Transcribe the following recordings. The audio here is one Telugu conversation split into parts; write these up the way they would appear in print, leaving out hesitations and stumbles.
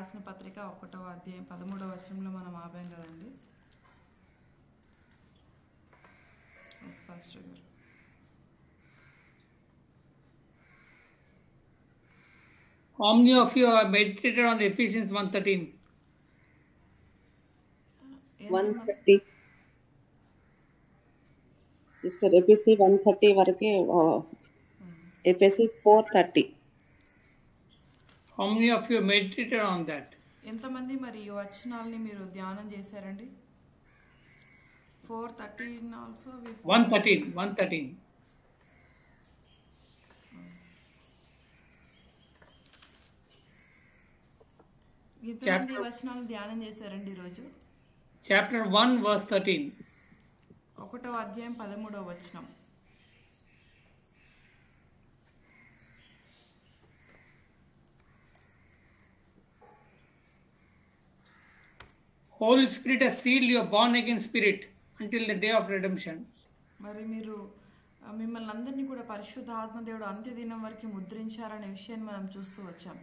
రాసిన పత్రిక 1వ అధ్యాయం 13వ వచనంలో మనం ఆపాం కదండి. ఎస్ పాస్టర్ గారు. How many of you have meditated on Ephesians 1:13? 130 sister ఎపిసి 130 వరకే, ఎపిసి 430. How many of you meditated on that? ఎంతమంది మరి ఈ వచనాలని మీరు ధ్యానం చేశారండి? 4:13 ఆల్సో 113. ఎంతమంది ఈ వచనాలను ధ్యానం చేశారండి ఈరోజు? Chapter 1 verse 13. 1వ అధ్యాయం 13వ వచనం. Holy Spirit has sealed your born again spirit until the day of redemption. మరి మీరు మిమ్మల్ని అందరినీ కూడా పరిశుద్ధ ఆత్మదేవుడు అంత్యదినం వరకు ముద్రించారనే విషయాన్ని మనం చూస్తూ వచ్చాం.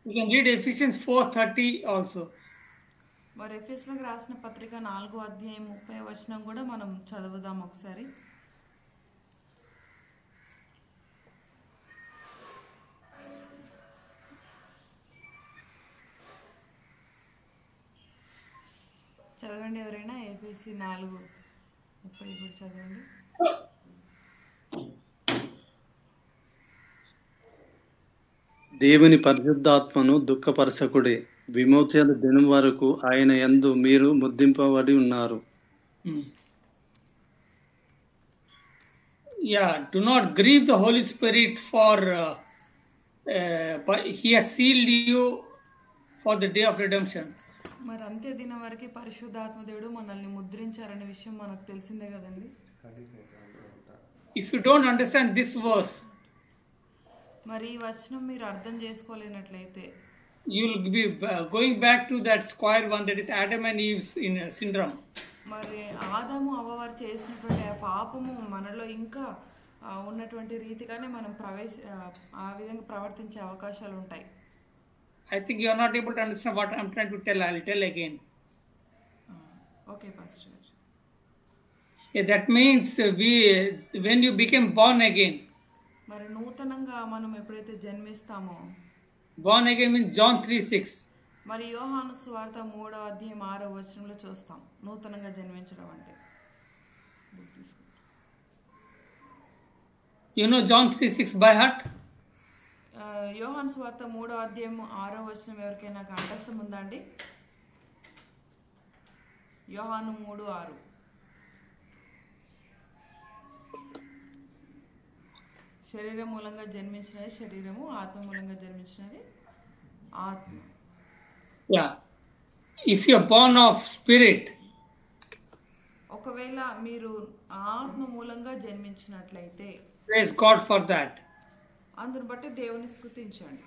You can read Ephesians 4:30 also. మరి ఎఫెసీయులకు రాసిన పత్రిక 4వ అధ్యాయం 30వ వచనం కూడా మనం చదువుదాం ఒకసారి. చదవండి ఎవరైనా. ఎఫెసీ 4:30 కూడా చదవండి. దేవుని పరిశుద్ధాత్మను దుఃఖపరచకుడే, విమోచన దినం వరకు ఆయన యందు మీరు ముద్రింపబడి ఉన్నారు. Yeah, do not grieve the Holy Spirit for he has sealed you for the day of redemption. మరి అంత్య దినం వరకు పరిశుద్ధాత్మ దేవుడు మనల్ని ముద్రించారనే విషయం మనకు తెలిసిందే కదండి. If you don't understand this verse, మరి ఈ వచనం మీరు అర్థం చేసుకోలేనట్లయితే you will be going back to that square one, that is Adam and Eve's syndrome. మరి ఆదాము అవ్వవారు చేసినటువంటి ఆ పాపము మనలో ఇంకా ఉన్నటువంటి రీతిగానే మనం ఆ విధంగా ప్రవర్తించే అవకాశాలు ఉంటాయి. I think you are not able to understand what I am trying to tell. I will tell again. Okay, Pastor. Yeah, that means when you became born again. మరి నూతనంగా మనం ఎప్పుడైతే జన్మిస్తామో, born again means John 3:6. మరి యోహాను సువార్త 3వ అధ్యాయం 6వ వచనంలో చూస్తాం నూతనంగా జన్మించడం అంటే. You know John 3:6 by heart? యోహాను సువార్త 3వ అధ్యాయం 6వ వచనం ఎవరికైనా కంఠస్థం ఉందా అండి? యోహాను 3:6. శరీరం మూలంగా జన్మించినది శరీరము, ఆత్మ మూలంగా జన్మించినది ఆత్మ. Yeah. If you are born of spirit, ఒకవేళ మీరు ఆత్మ మూలంగా జన్మించినట్లయితే praise God for that. అందుని బట్టి దేవుని స్తుతించండి.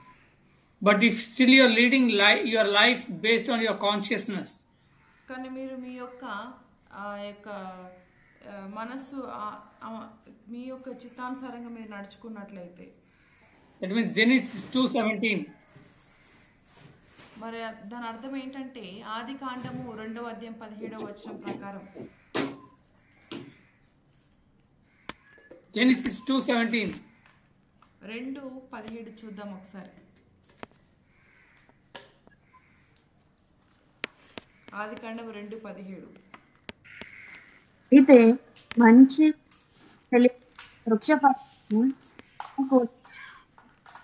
But if still you are leading your life based on your consciousness, కానీ మీరు మీ యొక్క మనసు మీ యొక్క చిత్తానుసారంగా మీరు నడుచుకున్నట్లయితే, that means Genesis 2:17. మరి దాని అర్థం ఏంటంటే ఆది కాండము 2వ అధ్యాయం 17వ వచనం ప్రకారం, Genesis 2:17. 2:17 చూద్దాం ఒకసారి. ఆది కాండం 2:17. అయితే మంచి వృక్ష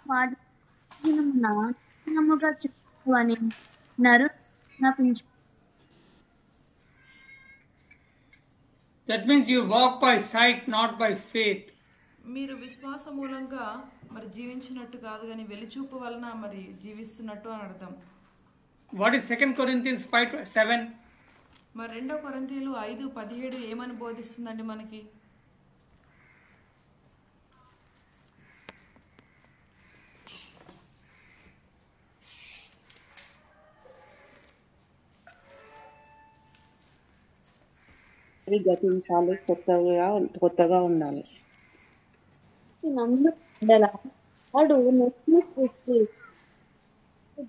వాటిముగా చెప్పు అని నరు జ్ఞాపించు. That means you walk by sight, not by faith. మీరు విశ్వాస మూలంగా మరి జీవించినట్టు కాదు కానీ వెలిచూపు వలన మరి జీవిస్తున్నట్టు అని అర్థం. What is 2 Corinthians 5:7? మరి 2 కొరింథీయులు 5:17 ఏమని బోధిస్తుందండి మనకి? అది గతించాలి, కొత్తగా ఉండాలి. నన్ను ఉండలా వాడు నొక్కి సృష్టి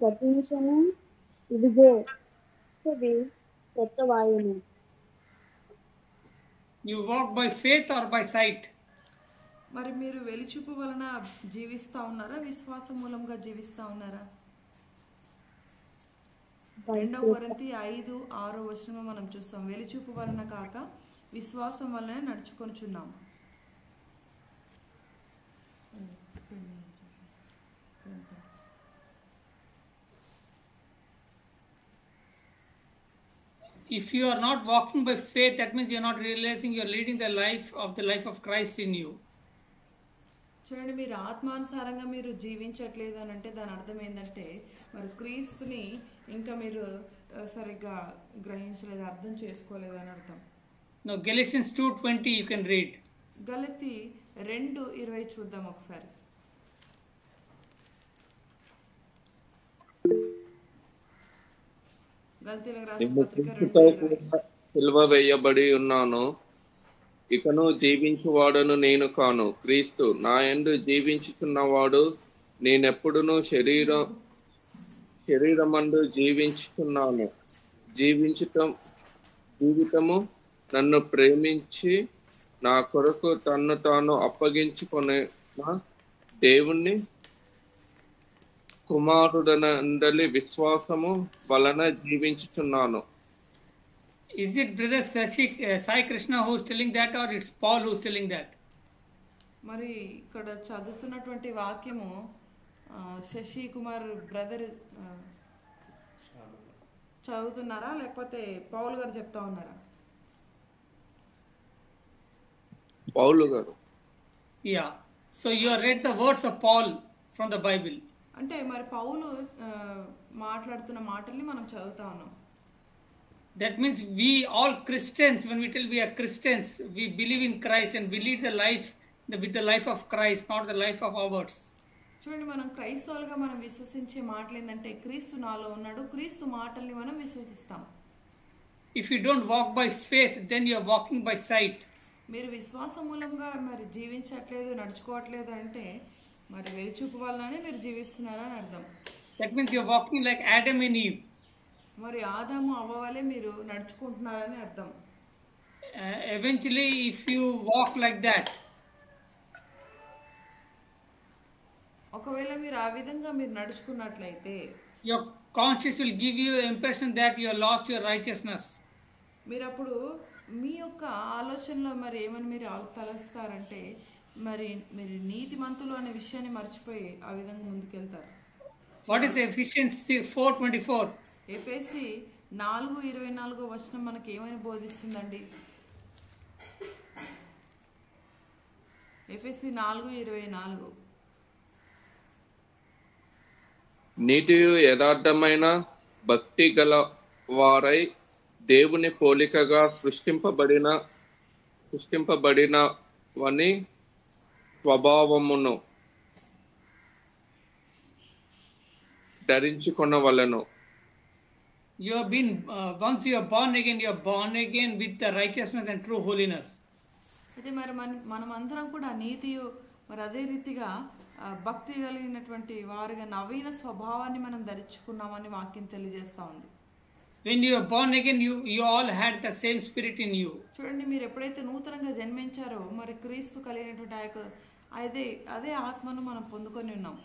గతించను ఇదిగో ఇది కొత్త వాయువును. You walk by faith or by sight? మరి మీరు వెలిచూపు వలన జీవిస్తా ఉన్నారా, విశ్వాస మూలంగా జీవిస్తా ఉన్నారా? 2 కొరింథీ 5:6 మనం చూస్తాం. వెలిచూపు వలన కాక విశ్వాసం వలన నడుచుకొనుచున్నాం. If you are not walking by faith, that means you're not realizing you're leading the life of Christ in you. చూడండి, మీరు ఆత్మానుసారంగా మీరు జీవించట్లేదు అని అంటే దాని అర్థం ఏంటంటే మరి క్రీస్తుని ఇంకా మీరు సరిగ్గా గ్రహించలేదు, అర్థం చేసుకోలేదు అని అర్థం. Now Galatians 2:20 you can read. గలతీ 2:20 చూద్దాం ఒకసారి. గలతీలకు రాసిన పత్రిక 2:20. సిలువ వేయబడి ఉన్నాను, ఇకను జీవించువాడను నేను కాను, క్రీస్తు నా యందు జీవించుచున్నవాడు. నేనెప్పుడునూ శరీరమందు జీవించుచున్నాను. జీవితము నన్ను ప్రేమించి నా కొరకు తన్ను తాను అప్పగించుకునే దేవుణ్ణి కుమారుడనందలి విశ్వాసము వలన జీవించుచున్నాను. Is it brother Sai Krishna who is telling that, or it's Paul who is telling that? మరి ఇక్కడ చదువుతున్నటువంటి వాక్యము శశి కుమార్ బ్రదర్ చదువుతున్నారా లేకపోతే పౌల్ గారు చెప్తా ఉన్నారా? పౌలు గారు. Yeah. So you have read the words of Paul from the Bible. అంటే మరి పౌలు మాట్లాడుతున్న మాటల్ని మనం చదువుతా ఉన్నాం. That means we all Christians, when we tell we are Christians, we believe in Christ and we lead the life with the life of Christ, not the life of ours. చూడండి, మనం క్రైస్తవులుగా మనం విశ్వసించే మాటలు ఏంటంటే క్రీస్తు నాలో ఉన్నాడు, క్రీస్తు మాటల్ని మనం విశ్వసిస్తాం. If you don't walk by faith, then you are walking by sight. మీరు విశ్వాస మూలంగా మరి జీవించట్లేదు, నడుచుకోవట్లేదు అంటే మరి వెలిచూపు వల్లనే మీరు జీవిస్తున్నారని అర్థం. That means you are walking like Adam and Eve. మరి ఆదాము అవ్వ వలె మీరు నడుచుకుంటున్నారని అర్థం. Eventually, if you walk like that, ఒకవేళ మీరు ఆ విధంగా మీరు నడుచుకున్నట్లయితే your conscience will give you the impression that you have lost your righteousness. మీరు అప్పుడు మీ యొక్క ఆలోచనలో మరి ఏమని మీరు తలస్తారంటే మరి మీరు నీతిమంతులు అనే విషయాన్ని మర్చిపోయి ఆ విధంగా ముందుకెళ్తారు. What is Ephesians 4:24? ఎఫెసీ 4:24 మనకి ఏమని బోధిస్తుందండి? ఎఫెసీ 4:24 నీతియు యథార్థమైన భక్తి గల వారై దేవుని పోలికగా సృష్టింపబడినవని స్వభావమును ధరించుకొనవలెను. You have been once you are born again with the righteousness and true holiness. అయితే మరి మనమందరం కూడా నీతియు మరి అదే రీతిగా భక్తి కలిగినటువంటి వారిగా నవీన స్వభావాన్ని మనం ధరించుకున్నామని వాక్యం తెలియజేస్తా ఉంది. When you are born again, you all had the same spirit in you. చూడండి, మీరు ఎప్పుడైతే నూతనంగా జన్మించారో మరి క్రీస్తు కలిగినటువంటి అదే ఆత్మను మనం పొందుకొని ఉన్నాం.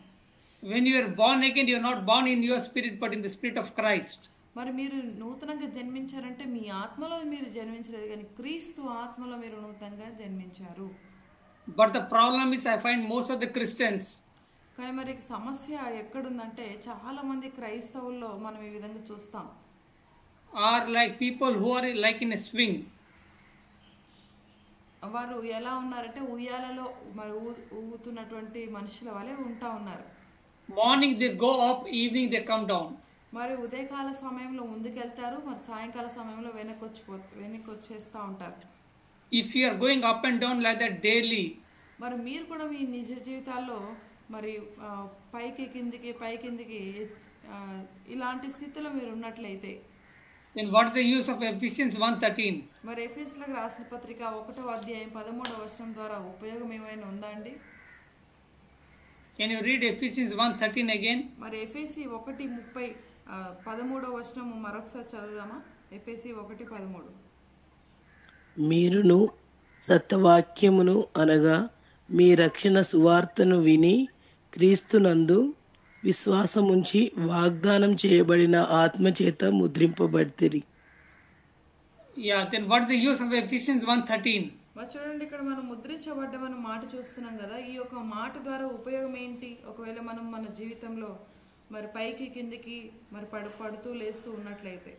When you are born again, you are not born in your spirit but in the spirit of Christ. మరి మీరు నూతనంగా జన్మించారంటే మీ ఆత్మలో మీరు జన్మించలేదు, కానీ క్రీస్తు ఆత్మలో మీరు నూతనంగా జన్మించారు. But the problem is, I find most of the Christians, కానీ మరి సమస్య ఎక్కడుందంటే చాలా మంది క్రైస్తవుల్లో మనం ఈ విధంగా చూస్తాం, are like people who are like in a swing. వారు ఎలా ఉన్నారంటే ఉయ్యాలలో మరి ఊగుతున్నటువంటి మనుషుల వలె ఉంటా ఉన్నారు. Morning they go up, evening they come down. మరి ఉదయకాల సమయంలో ముందుకెళ్తారు, మరి సాయంకాల సమయంలో వెనక్కి వచ్చేస్తూ ఉంటారు. If you are going up and down like that daily, మరి మీరు కూడా మీ నిజ జీవితాల్లో మరి పైకి కిందికి ఇలాంటి స్థితిలో మీరు ఉన్నట్లయితే, Then what is the use of Ephesians 1:13? మరి ఎఫెసీయులకు రాసిన పత్రిక 1వ అధ్యాయం 13వ వచనం ద్వారా ఉపయోగం ఏమైనా ఉందా అండి? Can you read Ephesians 1:13 again? మరి ఎఫెసీ 1:30 13వ వచనం మరొకసారి చదువుదామా? ఎఫెసీ 1:13. మీరును సత్యవాక్యమును అనగా మీ రక్షణ సువార్తను విని క్రీస్తునందు విశ్వాసముంచి వాగ్దానం చేయబడిన ఆత్మచేత ముద్రింపబడితిరి. Yeah, then what is the use of Ephesians 1:13? మరి చూడండి, ఇక్కడ మనం ముద్రించబడ్డమన్న మాట చూస్తున్నాం కదా. ఈ యొక్క మాట ద్వారా ఉపయోగం ఏంటి? ఒకవేళ మనం మన జీవితంలో మరి పైకి కిందికి మరి పడుతూ లేస్తూ ఉన్నట్లయితే,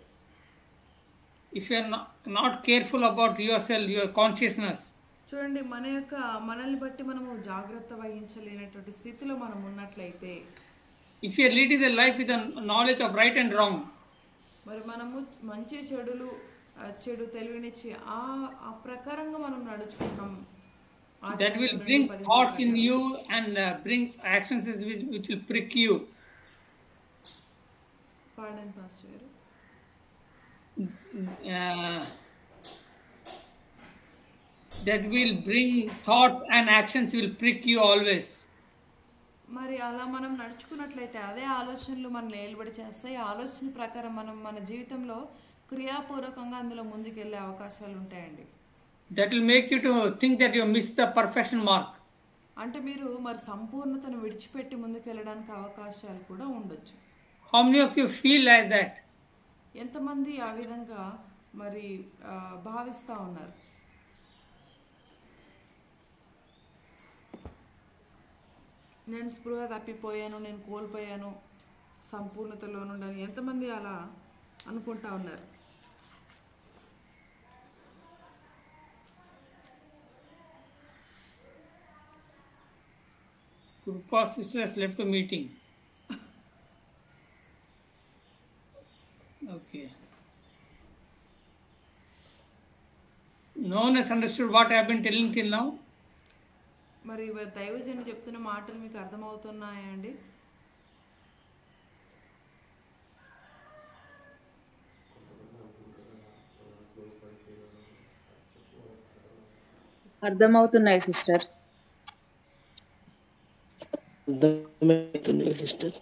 If you are not careful about yourself, your consciousness, చూడండి మనల్ని బట్టి మనము జాగ్రత్త వహించలేనటువంటి స్థితిలో మనం ఉన్నట్లయితే, if you are leading the life with a knowledge of right and wrong, మరి మనము మంచి చెడు తెలివినిచ్చి ఆ ప్రకారంగా మనం నడుచుకుంటాం. that will bring thoughts in you and bring actions which will prick you. పాడండి పాస్టర్ గారు. That will bring thought and actions will prick you always. మరి అలా మనం నడుచుకున్నట్లయితే అదే ఆలోచనలు మనం నిలబడి చేస్తాయి. ఆలోచన ప్రకారం మనం మన జీవితంలో క్రియాపూర్వకంగా అందులో ముందుకెళ్ళే అవకాశాలు ఉంటాయండి. That will make you to think that you missed the perfection mark. అంటే మీరు మరి సంపూర్ణతను విడిచిపెట్టి ముందుకెళ్ళడానికి అవకాశాలు కూడా ఉండొచ్చు. How many of you feel like that? ఎంతమంది ఆ విధంగా మరి భావిస్తూ ఉన్నారు? నేను స్పృహ తప్పిపోయాను, నేను కోల్పోయాను, సంపూర్ణతలో నుండి ఎంతమంది అలా అనుకుంటా ఉన్నారు? Krupa sister has left the meeting. Okay. No one has understood what I have been telling till now. మరి దైవజనుడు చెప్తున్న మాటలు మీకు అర్థమవుతున్నాయా అండి? అర్థమవుతున్నాయి సిస్టర్. అర్థమవుతున్నాయి సిస్టర్.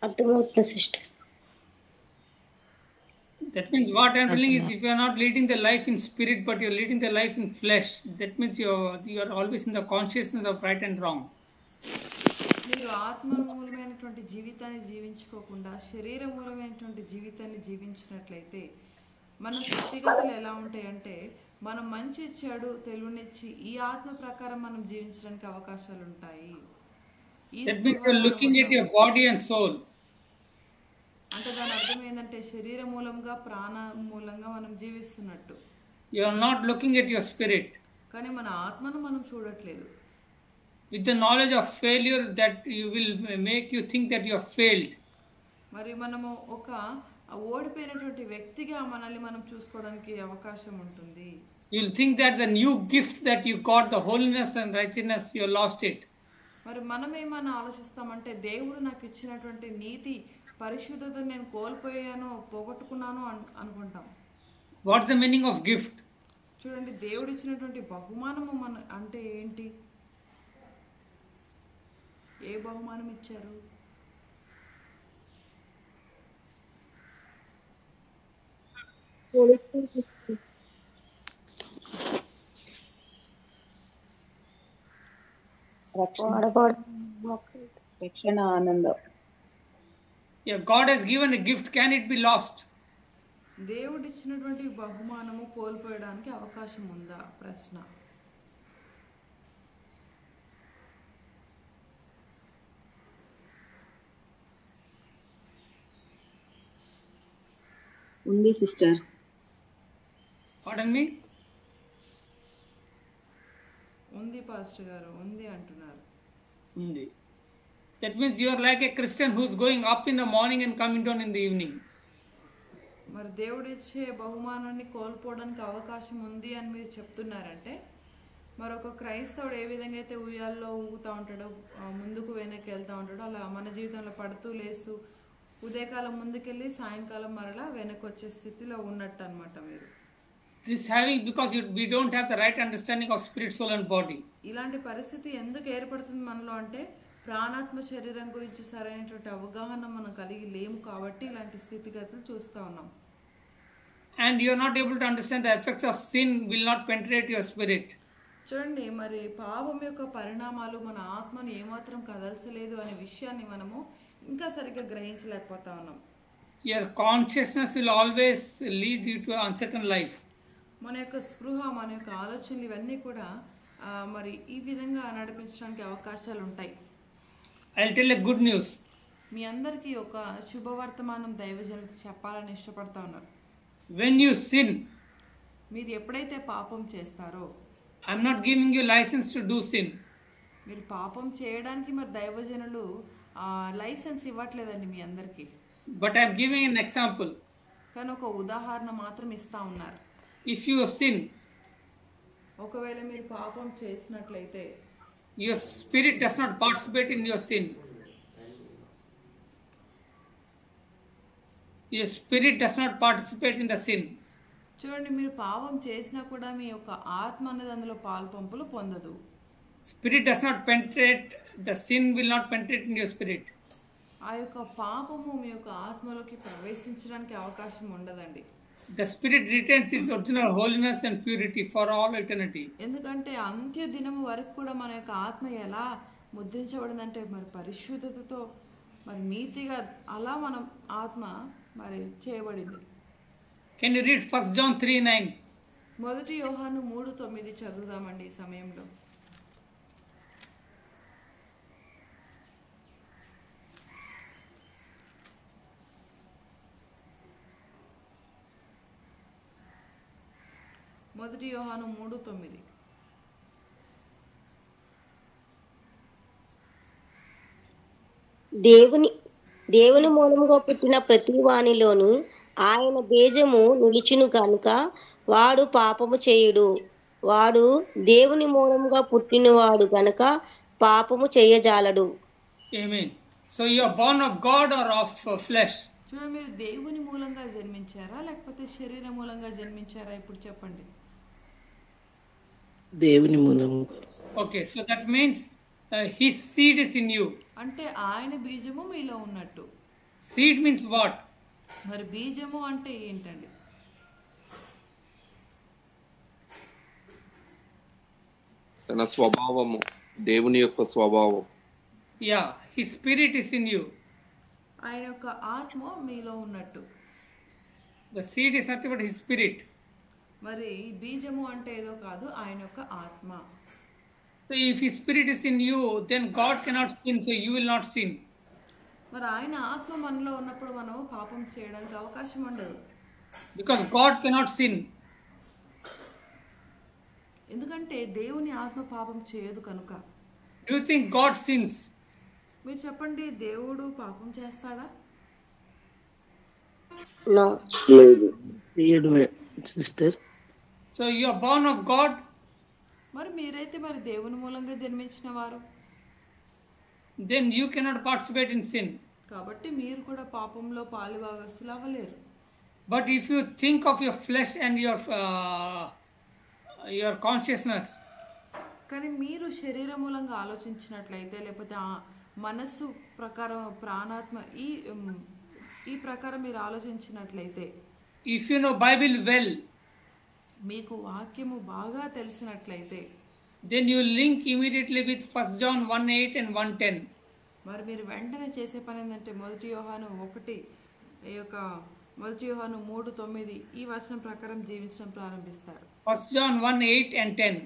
అర్థమవుతుంది sister. That means what I am telling is, if you are not leading the life in spirit but you are leading the life in flesh, that means you are always in the consciousness of right and wrong. మీరు ఆత్మ మూలమైనటువంటి జీవితాన్ని జీవించుకోకుండా శరీర మూలమైనటువంటి జీవితాన్ని జీవించినట్లయితే మన స్థితిగతులు ఎలా ఉంటాయంటే, మనం మంచి చెడు తెలివినిచ్చి ఈ ఆత్మ ప్రకారం మనం జీవించడానికి అవకాశాలు ఉంటాయి. That means you are looking at your body and soul. అంటే దాని అర్థం ఏంటంటే శరీర మూలంగా ప్రాణ మూలంగా మనం జీవిస్తున్నట్టు. You are not looking at your spirit. కానీ మన ఆత్మను మనం చూడట్లేదు. With the knowledge of failure, that you will make you think that you have failed. మరి మనము ఒక ఓడిపోయినటువంటి వ్యక్తిగా మనల్ని మనం చూసుకోవడానికి అవకాశం ఉంటుంది. You will think that the new gift that you got, the holiness and righteousness, you lost it. మరి మనం ఏమన్నా ఆలోచిస్తామంటే, దేవుడు నాకు ఇచ్చినటువంటి నీతి పరిశుద్ధతను నేను కోల్పోయాను, పోగొట్టుకున్నాను అనుకుంటాం. What is the meaning of gift? చూడండి, దేవుడు ఇచ్చినటువంటి బహుమానము అంటే ఏంటి? ఏ బహుమానం ఇచ్చారు? రక్షణ ఆనందం. Yeah, God has given a gift. Can it be lost? దేవుడు ఇచ్చినటువంటి బహుమానము కోల్పోయడానికి అవకాశం ఉందా? ప్రశ్న. ఉంది సిస్టర్. Pardon me? ఉంది పాస్టర్ గారు, ఉంది అంటున్నారు. Undi. That means you are like a Christian who is going up in the morning and coming down in the evening. మరి దేవుడు ఇచ్చే బహుమానాన్ని కోల్పోవడానికి అవకాశం ఉంది అని మీరు చెప్తున్నారంటే, మరి ఒక క్రైస్తవుడు ఏ విధంగా అయితే ఉయ్యాల్లో ఊగుతూ ఉంటాడో, ముందుకు వెనక్కి వెళ్తూ ఉంటాడో, అలా మన జీవితంలో పడుతూ లేస్తూ ఉదయకాలం ముందుకెళ్ళి సాయంకాలం మరలా వెనక్కి వచ్చే స్థితిలో ఉన్నట్టు అనమాట మీరు. This having because we don't have the right understanding of spirit, soul and body. ఇలాంటి పరిస్థితి ఎందుకు ఏర్పడుతుంది మనలో అంటే ప్రాణాత్మ శరీరం గురించి సరైనటువంటి అవగాహన మనం కలిగి లేము కాబట్టి ఇలాంటి స్థితిగతులు చూస్తూ ఉన్నాం. And you are not able to understand the effects of sin will not penetrate your spirit. చూడండి, మరి పాపం యొక్క పరిణామాలు మన ఆత్మను ఏమాత్రం కదల్చలేదు అనే విషయాన్ని మనము ఇంకా సరిగ్గా గ్రహించలేకపోతా ఉన్నాం. Your consciousness will always lead you to an uncertain life. మన యొక్క స్పృహ, మన యొక్క ఆలోచనలు ఇవన్నీ కూడా మరి ఈ విధంగా నడిపించడానికి అవకాశాలు ఉంటాయి. I'll tell a good news. మీ అందరికీ ఒక శుభవర్తమానం దైవజనులు చెప్పాలని ఇష్టపడతా ఉన్నారు. When you sin, మీరు ఎప్పుడైతే పాపం చేస్తారో, I'm not giving you license to do sin. మీరు పాపం చేయడానికి మరి దైవజనులు లైసెన్స్ ఇవ్వట్లేదండి మీ అందరికీ. But I'm giving an example. కానీ ఒక ఉదాహరణ మాత్రం ఇస్తా ఉన్నారు. If you sin, ఒకవేళ మీరు పాపం చేసినట్లయితే your spirit does not participate in your sin. Your spirit does not participate in the sin. చూడండి, మీరు పాపం చేసినా కూడా మీ యొక్క ఆత్మ అనేది అందులో పాల్పంపులు పొందదు. Spirit does not penetrate, the sin will not penetrate in your spirit. ఆ యొక్క పాపము మీ యొక్క ఆత్మలోకి ప్రవేశించడానికి అవకాశం ఉండదండి. The spirit retains its original holiness and purity for all eternity. ఎందుకంటే అంత్య దినము వరకు కూడా మన యొక్క ఆత్మ ఎలా ముద్రించబడిందంటే మరి పరిశుద్ధతతో మరి నీతిగా అలా మనం ఆత్మ మరి చేయబడింది. Can you read 1 John 3:9? మొదటి యోహాను 3:9 చదువుదామండి ఈ సమయంలో. మొదటి యోహాను 3:9. దేవుని మూలముగా పుట్టిన ప్రతి వానిలోను ఆయన బీజము నిలిచును కనుక వాడు పాపము చేయుడు. వాడు దేవుని మూలముగా పుట్టినవాడు గనుక పాపము చేయజాలడు. Amen. So you are born of God or of flesh? చూడండి, మీరు దేవుని మూలంగా జన్మించారా లేకపోతే శరీర మూలంగా జన్మించారా? ఇప్పుడు చెప్పండి. దేవుని మూలముగా. Okay, so that means his seed is in you. అంటే ఆయన బీజము మీలో ఉన్నట్టు. Seed means what? మరి బీజము అంటే ఏంటండి? తన స్వభావము, దేవుని యొక్క స్వభావం. Yeah, his spirit is in you. ఆయన యొక్క ఆత్మ మీలో ఉన్నట్టు. The seed is nothing but his spirit. మరి బీజము అంటే ఏదో కాదు, ఆయన యొక్క ఆత్మ. So if his spirit is in you, then God cannot sin, so you will not sin. మరి ఆయన ఆత్మ మనలో ఉన్నప్పుడు మనం పాపం చేయడానికి అవకాశం ఉండదు. Because God cannot sin. ఎందుకంటే దేవుని ఆత్మ పాపం చేయదు కనుక. Do you think God sins? మీరు చెప్పండి, దేవుడు పాపం చేస్తాడా? చేయడమే sister. So you are born of God. మరి మీరైతే మరి దేవుని మూలంగా జన్మించిన వారు, then you cannot participate in sin. కాబట్టి మీరు కూడా పాపంలో పాలుభాగస్తులు అవ్వలేరు. But if you think of your flesh and your consciousness, కానీ మీరు శరీర మూలంగా ఆలోచించినట్లయితే లేకపోతే ఆ మనస్సు ప్రకారం ప్రాణాత్మ ఈ ప్రకారం మీరు ఆలోచించినట్లయితే, if you know Bible well, మీకు వాక్యము బాగా తెలిసినట్లయితే, then you link immediately with 1 John 1:8 and 1:10. మరి మీరు వెంటనే చేసే పని ఏంటంటే మొదటి యోహాను 3:9 ఈ వచనం ప్రకారం జీవించడం ప్రారంభిస్తారు. 1 John 1:8 and 10.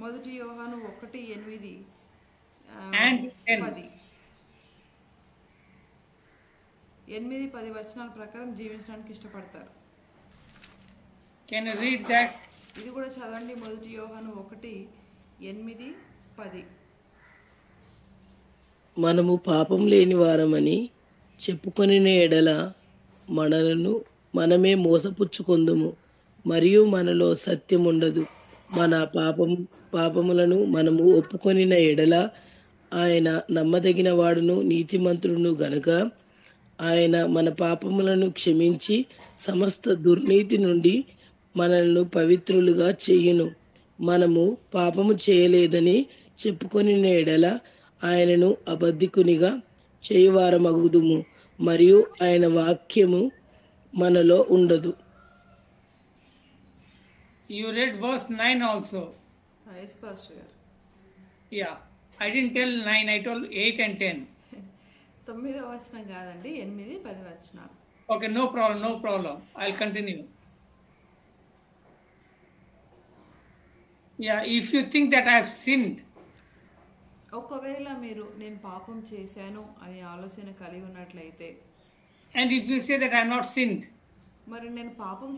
మొదటి యోహాను 1:8 and 10. 8-10 వచనాల ప్రకారం జీవించడానికి ఇష్టపడతారు. Can you read that? ఇది కూడా చదవండి. మొదటి యోహాను 1:8-10. మనము పాపం లేని వారమని చెప్పుకొని ఎడల మనలను మనమే మోసపుచ్చుకొందుము, మరియు మనలో సత్యం ఉండదు. మన పాపములను మనము ఒప్పుకొనిన ఎడల ఆయన నమ్మదగిన వాడును నీతిమంతుడును గనుక ఆయన మన పాపములను క్షమించి సమస్త దుర్నీతి నుండి మనల్ని పవిత్రులుగా చేయును. మనము పాపము చేయలేదని చెప్పుకొని ఎడల ఆయనను అబద్ధికునిగా చేయువారమగుదుము, మరియు ఆయన వాక్యము మనలో ఉండదు. You read verse 9 also. Yes pastor గారు. Yeah. I didn't tell 9, I told 8 and 10. 9వ వచనం కాదండి, 8, 10 వచనాలు. Okay, no problem. I'll continue. Yeah, if you think that I have sinned, ఒకవేళ మీరు నేను పాపం చేశాను అనే ఆలోచన కలిగి ఉన్నట్లయితే, and if you say that I have not sinned, మరి నేను పాపం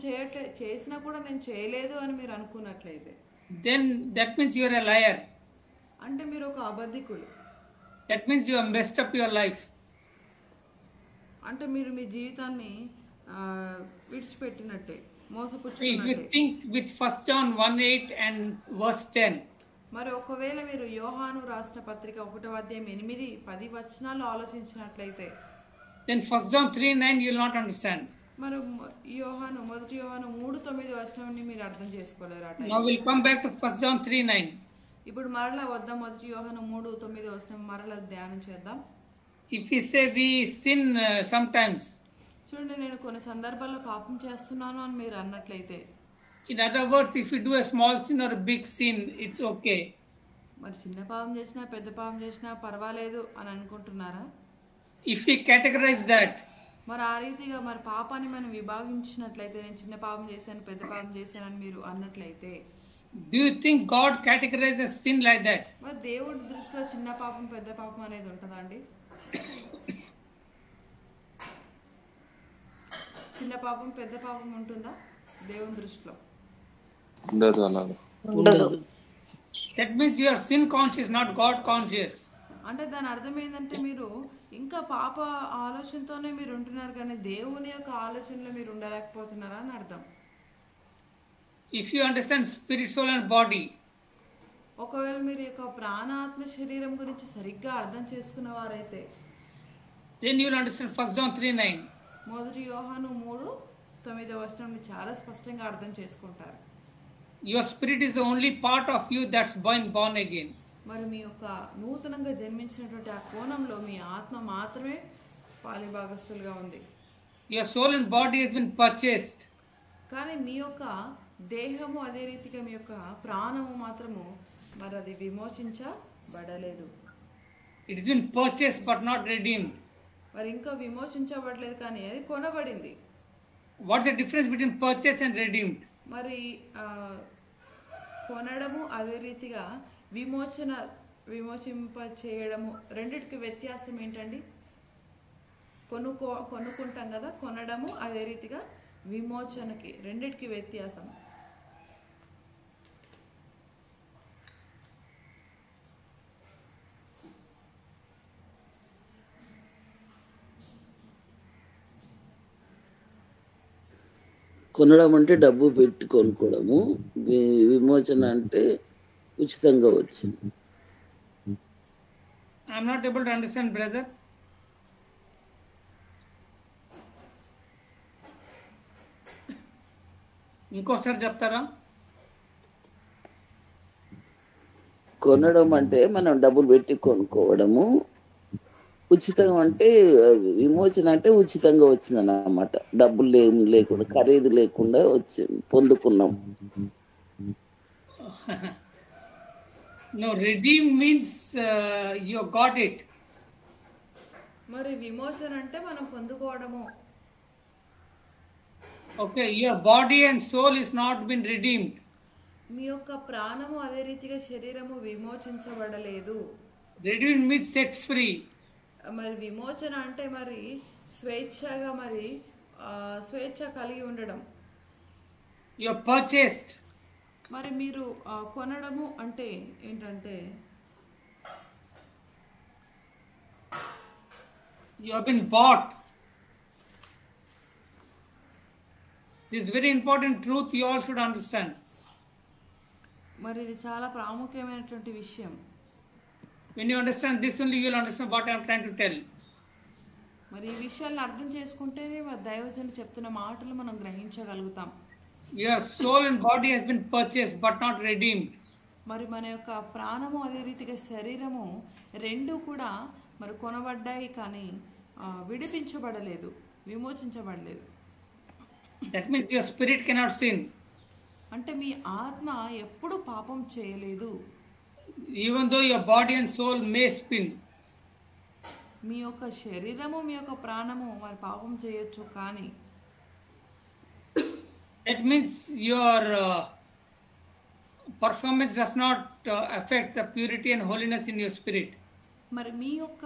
చేసినా కూడా నేను చేయలేదు అని మీరు అనుకున్నట్లయితే, then that means you are a liar. అంటే మీరు ఒక అబద్ధికులు. That means you have messed up your life. అంటే మీరు మీ జీవితాన్ని విడిచిపెట్టినట్టే, So if you మోసపుచ్చుకున్నట్టే. think with 1 John 1:8 and verse 10, మరి ఒకవేళ మీరు యోహాను రాసిన పత్రిక 1వ అధ్యాయం 8, 10 వచనాలు ఆలోచించినట్లయితే, then 1 John 3:9 you will not understand. మరి మొదటి యోహాను 3:9 వచనాన్ని మీరు అర్థం చేసుకోలేరు. ఆ Now we'll come back to 1 John 3:9. ఇప్పుడు మరలా వద్దాం, మొదటి యోహాను 3:9 వచనం మరలా ధ్యానం చేద్దాం. If we say we sin sometimes, చూడండి, నేను కొన్ని సందర్భాల్లో పాపం చేస్తున్నాను అని మీరు అన్నట్లయితే, in other words, if you do a small sin or a big sin, it's okay. మరి చిన్న పాపం చేసినా పెద్ద పాపం చేసినా పర్వాలేదు అని అనుకుంటున్నారా? If we categorize that, మరి ఆ రీతిగా మరి పాపాన్ని మనం విభాగించినట్లయితే, నేను చిన్న పాపం చేశాను పెద్ద పాపం చేశాను అని మీరు అన్నట్లయితే, do you think God categorizes sin like that? మరి దేవుడి దృష్టిలో చిన్న పాపం పెద్ద పాపం అనేది ఉంటుందా అండి? చిన్న పాపం పెద్ద పాపం ఉంటుందా దేవుని దృష్టిలో? ఉండదు అలాగా. ఉండదు. That means you are sin conscious, not God conscious. అంటే దాని అర్థం ఏంటంటే మీరు ఇంకా పాప ఆలోచనతోనే మీరు ఉంటున్నారు, కానీ దేవుని యొక్క ఆలోచనలో మీరు ఉండలేకపోతున్నారా అని అర్థం. If you understand spirit, soul and body, ఒకవేళ మీరు యొక్క ప్రాణాత్మ శరీరం గురించి సరిగ్గా అర్థం చేసుకున్న వారైతే, then you will understand 1 John 3:9. మొదటి యోహాను 3:9 వచనం చాలా స్పష్టంగా అర్థం చేసుకుంటారు. Your spirit is the only part of you that's born again. మరి మీ యొక్క నూతనంగా జన్మించినటువంటి ఆ కోణంలో మీ ఆత్మ మాత్రమే పాలిభాగస్తులుగా ఉంది. Your soul and body has been purchased. కానీ మీ యొక్క దేహము అదే రీతిగా మీ యొక్క ప్రాణము మాత్రము మరి అది విమోచించబడలేదు. It has been purchased but not redeemed. మరి ఇంకా విమోచించబడలేదు, కానీ అది కొనబడింది. What's the difference between purchase and redeemed? మరి కొనడము అదే రీతిగా విమోచింప చేయడము, రెండిటికి వ్యత్యాసం ఏంటండి? కొనుక్కుంటాం కదా, కొనడము అదే రీతిగా విమోచనకి, రెండిటికి వ్యత్యాసం. కొనడం అంటే డబ్బు పెట్టి కొనుక్కోవడము, విమోచన అంటే ఉచితంగా వచ్చింది. I'm not able to understand, brother. ఇంకోసారి చెప్తారా? కొనడం అంటే మనం డబ్బులు పెట్టి కొనుక్కోవడము, ఉచితం అంటే విమోచన అంటే ఉచితంగా వచ్చింది అన్నమాట. డబ్బులు లేకుండా, ఖరీదు లేకుండా వచ్చింది, పొందుకున్నాం. No, redeem means you got it. మరి విమోచన అంటే మనం పొందుకోవడము. Okay, your body and soul is not been redeemed. మీ యొక్క ప్రాణము అదే రీతిగా శరీరము విమోచించబడలేదు. Redeemed means set free. మరి విమోచన అంటే మరి స్వేచ్ఛగా, మరి స్వేచ్ఛ కలిగి ఉండడం. You are purchased. మరి మీరు కొనడము అంటే ఏంటంటే, You have been bought. This is very important truth you all should understand. మరి ఇది చాలా ప్రాముఖ్యమైనటువంటి విషయం. When you understand this only, you will understand what I am trying to tell. మరి ఈ విషయాలను అర్థం చేసుకుంటేనే మరి దైవజనులు చెప్తున్న మాటలు మనం గ్రహించగలుగుతాం. Your soul and body has been purchased but not redeemed. మరి మన యొక్క ప్రాణము అదే రీతిగా శరీరము రెండు కూడా మరి కొనబడ్డాయి, కానీ విడిపించబడలేదు, విమోచించబడలేదు. That means your spirit cannot sin. అంటే మీ ఆత్మ ఎప్పుడు పాపం చేయలేదు. Even though your body and soul may sin. మీ యొక్క శరీరము మీ యొక్క ప్రాణము మరి పాపం చేయొచ్చు, కానీ That means your performance does not affect the purity and holiness in your spirit. మరి మీ యొక్క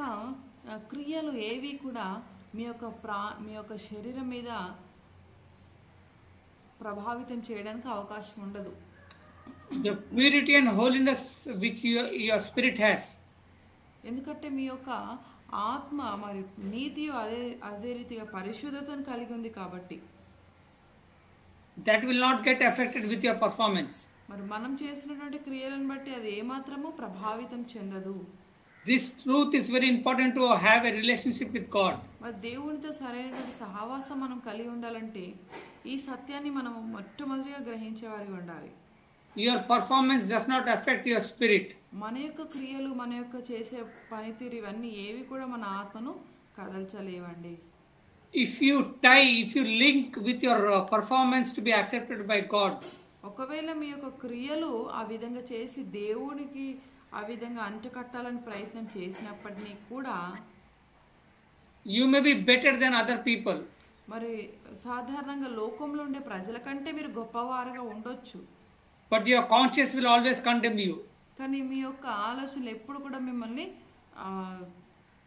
క్రియలు ఏవి కూడా మీ యొక్క శరీరం మీద ప్రభావితం చేయడానికి అవకాశం ఉండదు. The purity and holiness which your spirit has. ఎందుకంటే మీ యొక్క ఆత్మ మరి నీతి అదే రీతిగా పరిశుద్ధతను కలిగి ఉంది కాబట్టి. That will not get affected with your performance. మరి మనం చేసినటువంటి క్రియలను బట్టి అది ఏమాత్రము ప్రభావితం చెందదు. This truth is very important to have a relationship with God. మరి దేవునితో సరైనటువంటి సహవాసం మనం కలిగి ఉండాలంటే ఈ సత్యాన్ని మనం మొట్టమొదటిగా గ్రహించేవారిగా ఉండాలి. Your performance does not affect your spirit. మన యొక్క క్రియలు, మన యొక్క చేసే పనితీరు ఇవన్నీ ఏవి కూడా మన ఆత్మను కదల్చలేవండి. If you link with your performance to be accepted by God. ఒకవేళ మీ యొక్క క్రియలు ఆ విధంగా చేసి దేవునికి ఆ విధంగా అంటకట్టాలని ప్రయత్నం చేసినప్పటినీ కూడా You may be better than other people. మరి సాధారణంగా లోకంలో ఉండే ప్రజల కంటే మీరు గొప్పవారుగా ఉండొచ్చు. But your conscience will always condemn you. కానీ మీ యొక్క ఆలోచనలు ఎప్పుడు కూడా మిమ్మల్ని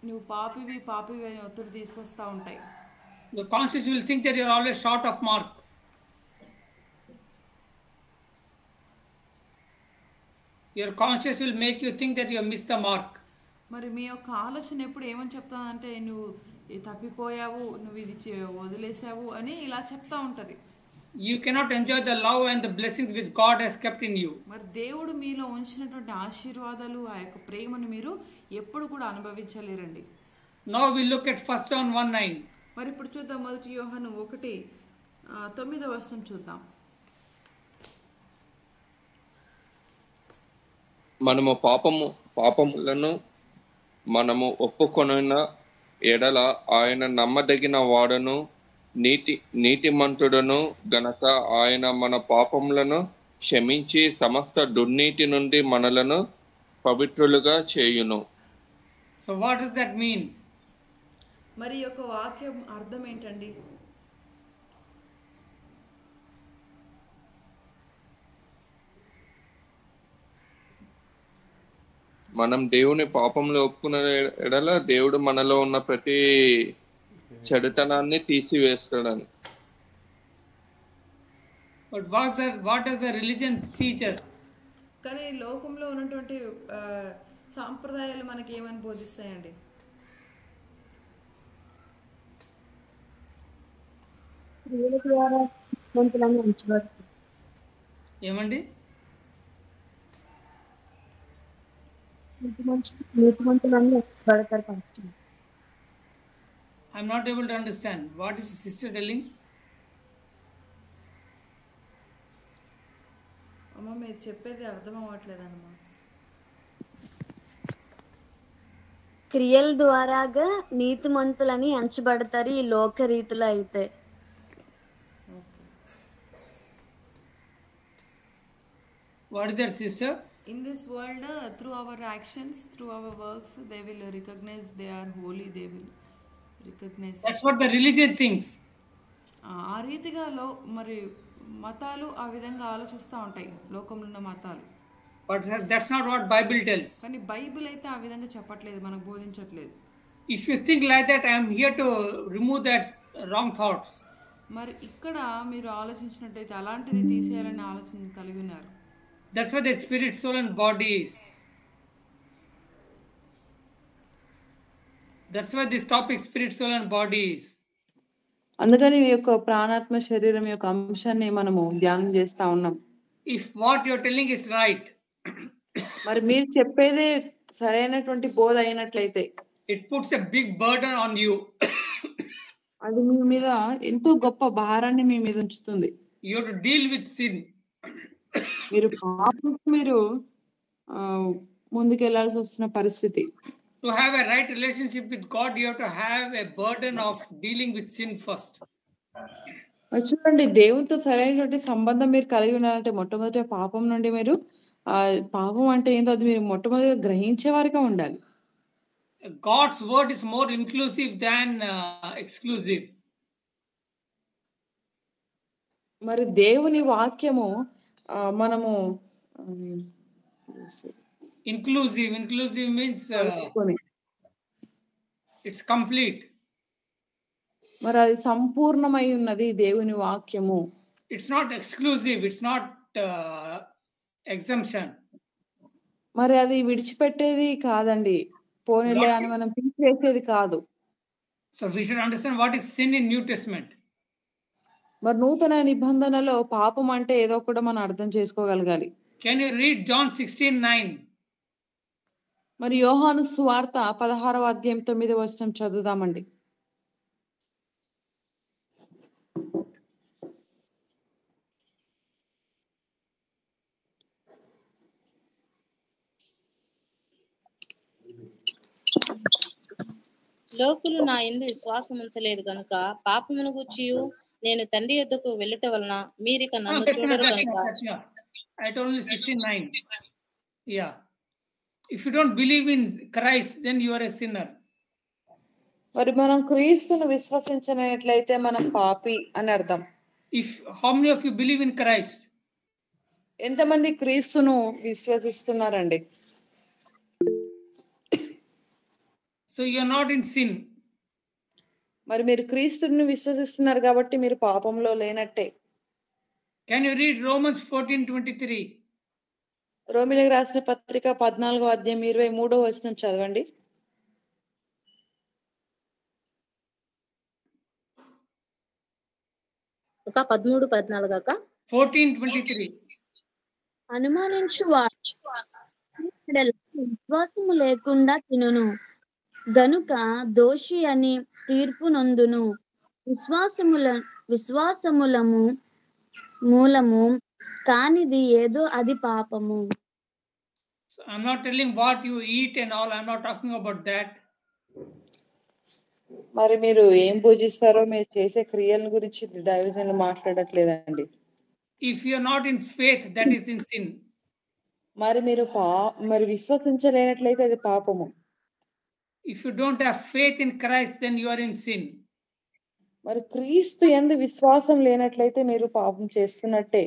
నువ్వు పాపివి అని ఒత్తిడి తీసుకొస్తూ ఉంటాయి. The conscience will think that you are always short of mark. Your conscience will make you think that you have missed the mark. మరి మీ యొక్క ఆలోచన ఎప్పుడు ఏమని చెప్తానంటే నువ్వు తప్పిపోయావు, నువ్వు ఇది వదిలేసావు అని ఇలా చెప్తా ఉంటది. You cannot enjoy the love and the blessings which God has kept in you. మరి దేవుడు మీలో ఉంచినటువంటి ఆశీర్వాదాలు, ఆ యొక్క ప్రేమను మీరు ఎప్పుడు కూడా అనుభవించలేరండి. Now we look at 1 John 1:9. మరి ఇప్పుడు చూద్దాం, 1 యోహాను 1:9 వచనం చూద్దాం. మనము పాపములను మనము ఒప్పుకొనిన ఎడల ఆయన నమ్మదగిన వాడును నీతిమంతుడును గనక ఆయన మన పాపములను క్షమించి సమస్త దుర్నీతి నుండి మనలను పవిత్రులుగా చేయును. So what does that mean? మరి యొక్క వాక్యం అర్థం ఏంటండి? మనం దేవుని పాపంలో ఒప్పుకున్న ఎడల దేవుడు మనలో ఉన్న ప్రతి చెడుతనాన్ని తీసివేస్తాడని. But what does the religion teach us? కానీ లోకంలో ఉన్నటువంటి సాంప్రదాయాలు మనకి ఏమని బోధిస్తాయండి? ఏమండి? I'm not able to understand. What is the sister telling? అమ్మ మీరు చెప్పేది అర్థం అవ్వట్లేదమ్మా. క్రియల ద్వారాగా నీతిమంతులని ఎంచబడతారు ఈ లోక రీతిలో అయితే. What is that, sister? In this world, through our actions, through our works, they will recognize they are holy. They will recognize. That's what the religion thinks. ఆ రీతిగా మరి మతాలు ఆ విధంగా ఆలోచిస్తూ ఉంటాయి, లోకంలో ఉన్న మతాలు. But that's not what Bible tells. కానీ బైబిల్ అయితే ఆ విధంగా చెప్పట్లేదు, మనకు బోధించట్లేదు. If you think like that, I am here to remove that wrong thoughts. మరి ఇక్కడ మీరు ఆలోచించినట్టయితే అలాంటిది తీసేయాలని ఆలోచన కలిగి ఉన్నారు. That's what the spirit, soul and body is. That's why this topic spirit, soul and body is. అందుకని ఈ యొక్క ప్రాణాత్మ శరీరం యొక్క అంశాన్ని మనము ధ్యానం చేస్తా ఉన్నాం. If what you're telling is right, మరి మీరు చెప్పేదే సరైనటువంటి బోధ అయినట్లయితే it puts a big burden on you. అది మీ మీద ఎంతో గొప్ప భారాన్ని మీ మీద ఉంచుతుంది. You have to deal with sin. మీరు పాపం మీరు ముందుకెళ్లాల్సి వస్తున్న పరిస్థితి. To have a right relationship with God, you have to have a burden of dealing with sin first. చూడండి, దేవునితో సరైనటువంటి సంబంధం మీరు కలిగి ఉండాలంటే మొట్టమొదటి పాపం నుండి మీరు పాపం అంటే ఏంటో అది మీరు మొట్టమొదటిగా గ్రహించే వారిగా ఉండాలి. God's word is more inclusive than exclusive. మరి దేవుని వాక్యము మనము Inclusive means it's complete. మరి అది సంపూర్ణమై ఉన్నది దేవుని వాక్యము. It's not exclusive, it's not exemption. మరి అది విడిచిపెట్టేది కాదండి, పోనీలే అని మనం తీసివేసేది కాదు. So we should understand what is sin in New Testament. మరి నూతన నిబంధనలో పాపం అంటే ఏదో కూడా మనం అర్థం చేసుకోగలగాలి. Can you read John 16:9? మరి యోహాను సువార్త 16వ అధ్యాయం 9వ వచనం చదువుదామండి. లోకులు నా యందు విశ్వాసం ఉంచలేదు గనుక పాపమును గూర్చియు నేను తండ్రి యొద్దకు వెళ్ళుట వలన మీరిక నన్ను చూడరు గనుక. I told you 16:9. Yeah. If you don't believe in Christ, then you are a sinner. మరి మనం క్రీస్తును విశ్వసించనట్లయితే మనం పాపి అని అర్థం. How many of you believe in Christ? ఎంతమంది క్రీస్తును విశ్వసిస్తున్నారండి? So you are not in sin. మరి మీరు క్రీస్తును విశ్వసిస్తున్నారు కాబట్టి మీరు పాపంలో లేనట్టే. Can you read Romans 14:23? రోమీయులకు రాసిన పత్రిక 14వ అధ్యాయం 23వ వచనం చదవండి. ఒక 13-14 అక్క. 14:23. అనుమానించు విశ్వాసము లేకుండా తినును గనుక దోషి అని తీర్పు నొందును. విశ్వాసములము మూలము కానిది ఏదో అది పాపము. So I'm not telling what you eat and all. I'm not talking about that. మరి మీరు ఏం పూజిస్తారో మీరు చేసే క్రియల గురించి దైవజనులు మాట్లాడట్లేదండి. If you are not in faith, that is in sin. మరి మీరు మరి విశ్వసించలేనట్లయితే అది పాపము. If you don't have faith in Christ, then you are in sin. మరి క్రీస్తు యందు విశ్వాసం లేనట్లయితే మీరు పాపం చేస్తున్నట్టే.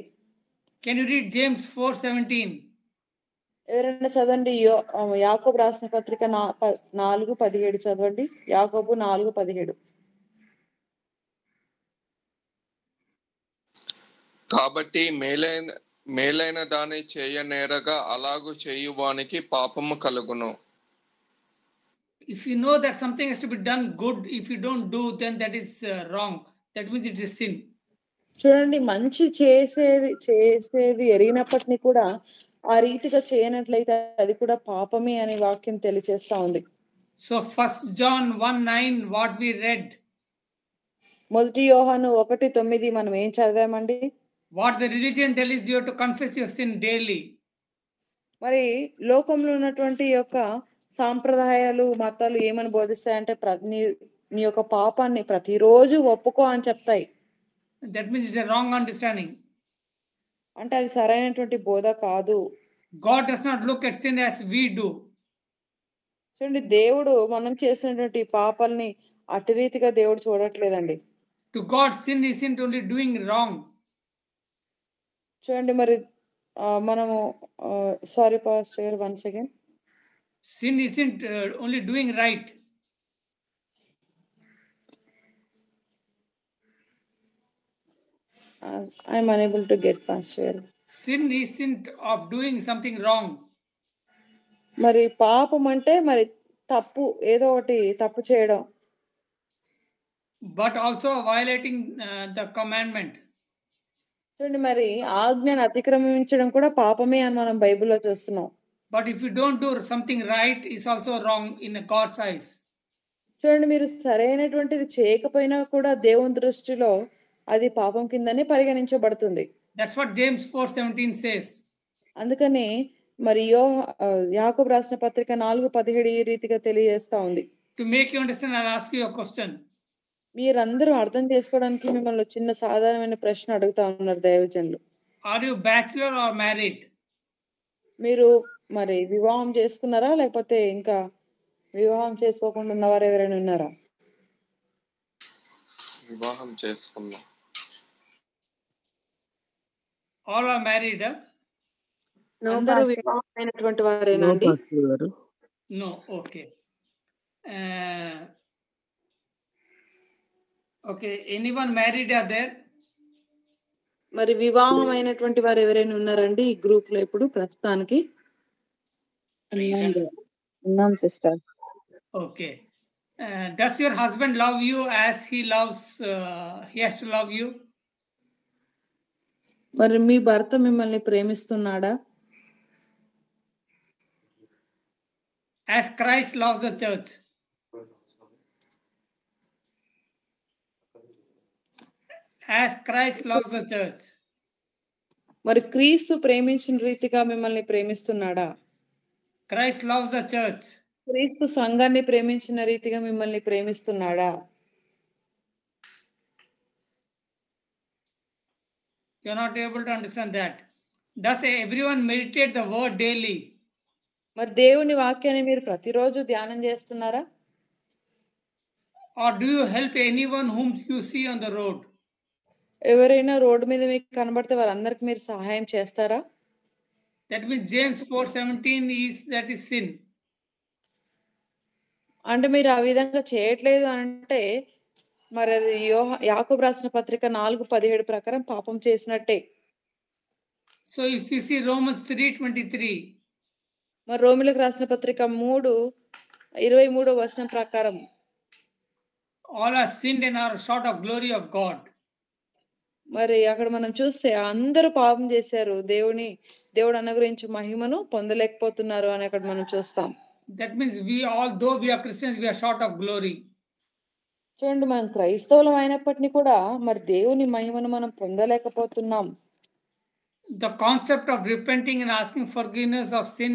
Can you read James 4:17? ఎవరైనా చదవండి. యాకోబు రాసిన పత్రిక 4:17 చదవండి. యాకోబు 4:17. కాబట్టి మేలైన దాని చేయనేరగా అలాగు చేయువానికి పాపము కలుగును. If you know that something has to be done good, if you don't do, then that is wrong. That means it is sin. చూడండి, మంచి చేసేది ఎరిగినప్పటికీ కూడా ఆ రీతిగా చేయనట్లయితే అది కూడా పాపమే అనే వాక్యం తెలియజేస్తా ఉంది. So 1 John 1:9 what we read. మొదటి యోహాను 1:9 మనం ఏం చదివామండి? What the religion tells you to confess your sin daily. మరి లోకంలో ఉన్నటువంటి యొక్క సాంప్రదాయాలు మతాలు ఏమని బోధిస్తాయంటే నీ యొక్క పాపాన్ని ప్రతిరోజు ఒప్పుకో అని చెప్తాయి. That means it's a wrong understanding. అంటే అది సరైనటువంటి బోధ కాదు. God does not look at sin as we do. చూడండి, దేవుడు మనం చేసినటువంటి పాపాలని అటు రీతిగా దేవుడు చూడట్లేదండి. To God, sin isn't only doing wrong. చూడండి, మరి మనము sorry pastor one second. Sin isn't only doing right. I'm unable to get pastor. Sin isn't of doing something wrong. మరి పాపం అంటే మరి తప్పు, ఏదో ఒకటి తప్పు చేయడం. But also violating the commandment. చూడండి, మరి ఆజ్ఞను అతిక్రమించడం కూడా పాపమే అని మనం బైబిల్లో చూస్తున్నాం. But if you don't do something right, it's also wrong in God's eyes. చూడండి, మీరు సరైనటువంటిది చేయకపోయినా కూడా దేవుని దృష్టిలో అది పాపం కిందనే పరిగణించబడుతుంది. That's what James 4:17 says. అందుకని మరి యాకోబు రాసిన పత్రిక 4:17 ఈ రీతిగా తెలియజేస్తా ఉంది. To make you understand, I'll ask you a question. మీరందరూ అర్థం చేసుకోవడానికి మిమ్మల్ని చిన్న సాధారణమైన ప్రశ్న అడుగుతా ఉన్నారు దైవజనులు. Are you bachelor or married? మీరు మరి వివాహం చేసుకున్నారా లేకపోతే ఇంకా వివాహం చేసుకోకుండా ఉన్నవారు ఎవరైనా ఉన్నారా? వివాహం చేసుకున్నాం. All are married, huh? అందరూ వివాహమైనటువంటి వారేనా అండి? No, okay. Okay, anyone married are there? మరి వివాహమైనటువంటి వారు ఎవరైనా ఉన్నారండి ఈ గ్రూప్ లో ఇప్పుడు ప్రస్తుతానికి? ఉన్నాం sister. Okay. Does your husband love you as he has to love you? మరి మీ భర్త మిమ్మల్ని ప్రేమిస్తున్నాడా? As Christ loves the church. As Christ loves the church. మరి క్రీస్తు ప్రేమించిన రీతిగా మిమ్మల్ని ప్రేమిస్తున్నాడా? Christ loves the church. క్రీస్తు సంఘాన్ని ప్రేమించిన రీతిగా మిమ్మల్ని ప్రేమిస్తున్నాడా? You're not able to understand that. Does everyone meditate the word daily? మరి దేవుని వాక్యాన్ని మీరు ప్రతిరోజు ధ్యానం చేస్తున్నారా? Or do you help anyone whom you see on the road? ఎవరైనా రోడ్డు మీద మీకు కనబడితే వారందరికి మీరు సహాయం చేస్తారా? That means James 4:17 is sin. అంటే మీరు ఆ విధంగా చేయట్లేదు అంటే మరి అది యాకోబు రాసిన పత్రిక 4:17 ప్రకారం పాపం చేసినట్టే. So if you see Romans 3:23, మరి రోమిలకు రాసిన పత్రిక 3:23 వచనం ప్రకారం all are sinned and are short of glory of God. మరి అక్కడ మనం చూస్తే అందరూ పాపం చేశారు, దేవుడు అనుగ్రహించే మహిమను పొందలేకపోతున్నారు అని అక్కడ మనం చూస్తాం. That means though we are Christians, we are short of glory. చూడండి, మనం క్రైస్తవులం అయినప్పటికీ కూడా మరి దేవుని మహిమను మనం పొందలేకపోతున్నాం. The concept of repenting and asking forgiveness of sin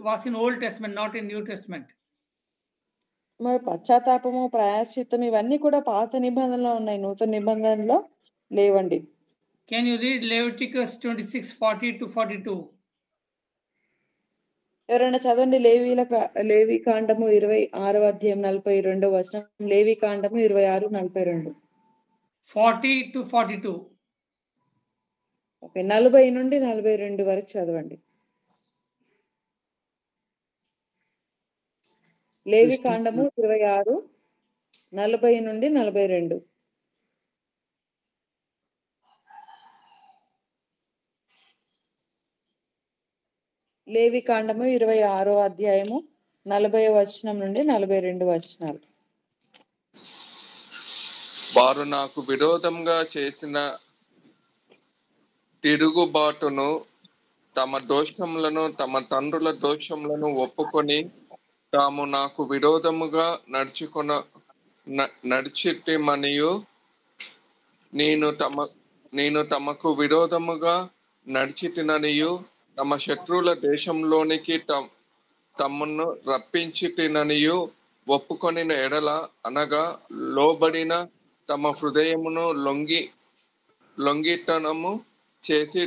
was in Old Testament, not in New Testament. మరి పశ్చాత్తాపము, ప్రాయశ్చిత్తం ఇవన్నీ కూడా పాత నిబంధనలో ఉన్నాయి, నూతన నిబంధనలో లేవండి. Can you read Leviticus 26:40-42? ఎవరైనా చదవండి. లేవి కాండము 26వ అధ్యాయం 42వ వచనం. లేవి కాండము 26:42. 40-42. ఓకే, 40 నుండి 42 వరకు చదవండి. లేవి కాండము 26 40 నుండి 42. లేవి కాండము 26వ అధ్యాయము 40వ వచనం నుండి 42 వచనాలు. వారు నాకు విరోధంగా చేసిన తిరుగుబాటును, తమ దోషములను, తమ తండ్రుల దోషములను ఒప్పుకొని తాము నాకు విరోధముగా నడిచితిమనియు, నేను తమకు విరోధముగా నడిచితిననియు, తమ శత్రువుల దేశంలోనికి తమను రప్పించితిననియు ఒప్పుకొనిన ఎడల, అనగా లోబడిన తమ హృదయమును లొంగితనము చేసి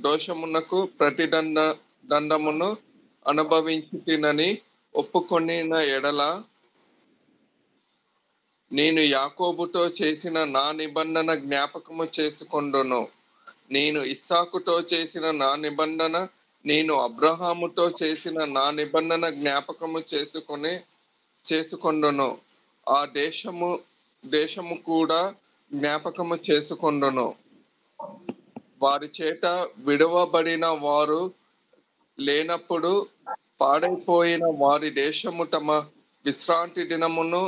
దోషమునకు ప్రతిదండమును అనుభవించితినని ఒప్పుకొనిన ఎడల, నేను యాకోబుతో చేసిన నా నిబంధన జ్ఞాపకము చేసుకొందును, నేను ఇస్సాకుతో చేసిన నా నిబంధన, నేను అబ్రహాముతో చేసిన నా నిబంధన జ్ఞాపకము చేసుకొందును, ఆ దేశము కూడా జ్ఞాపకము చేసుకొందును. వారి చేత విడవబడిన వారు లేనప్పుడు పాడైపోయిన వారి దేశము తమ విశ్రాంతి దినమును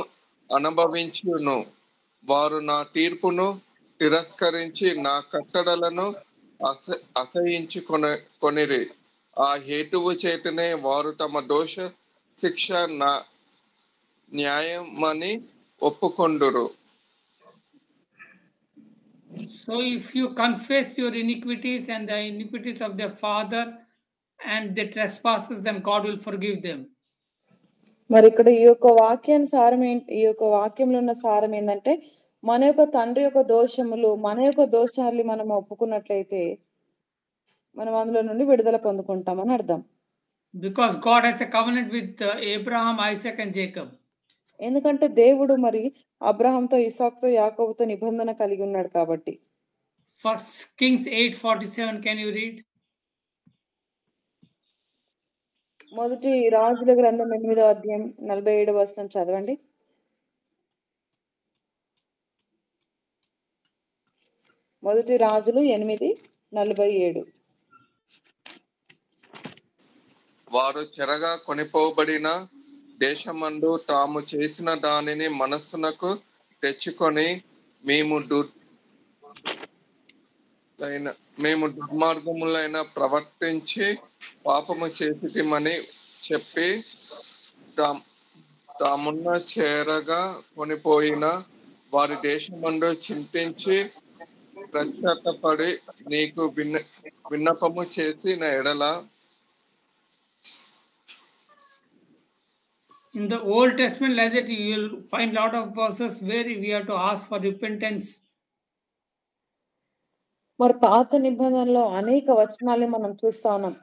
అనుభవించును. వారు నా తీర్పును తిరస్కరించి నా కట్టడలను అసహించుకొనిరి. ఆ హేతువు చేతనే వారు తమ దోష శిక్ష న్యాయమని ఒప్పుకొందురు. So if you confess your iniquities and the iniquities of their father and their trespasses, then God will forgive them. మరి ఇక్కడ ఈ యొక్క వాక్యానుసారం ఈ యొక్క వాక్యంలో ఉన్న సారం ఏంటంటే మన యొక్క తండ్రి యొక్క దోషములు మన యొక్క దోషాన్ని మనం ఒప్పుకున్నట్లయితే మనం అందులో నుండి విడుదల పొందుకుంటామని అర్థం. Because God has a covenant with Abraham, Isaac and Jacob. ఎందుకంటే దేవుడు మరి అబ్రహాంతో ఇసాకుతో యాకోబుతో నిబంధన కలిగి ఉన్నాడు కాబట్టి. First Kings 8:47, can you read? మొదటి రాజుల గ్రంథం 8వ అధ్యాయం 47వ వచనం చదవండి. మొదటి రాజులు 8:47. వారు చెరగా కొనిపోబడిన దేశమందు తాము చేసిన దానిని మనస్సునకు తెచ్చుకొని మేము దుర్మార్గములైన ప్రవర్తించి పాపము చేసిమని చెప్పి తామున్న చేరగా కొనిపోయిన వారి దేశమందు చింతించి ప్రత్యేకపడి నీకు విన్నపము చేసిన ఎడల. In the Old Testament, like that, you will find a lot of verses where we have to ask for repentance. మరి పాత నిబంధనలో అనేక వచనాలు మనం చూస్తా ఉన్నాం.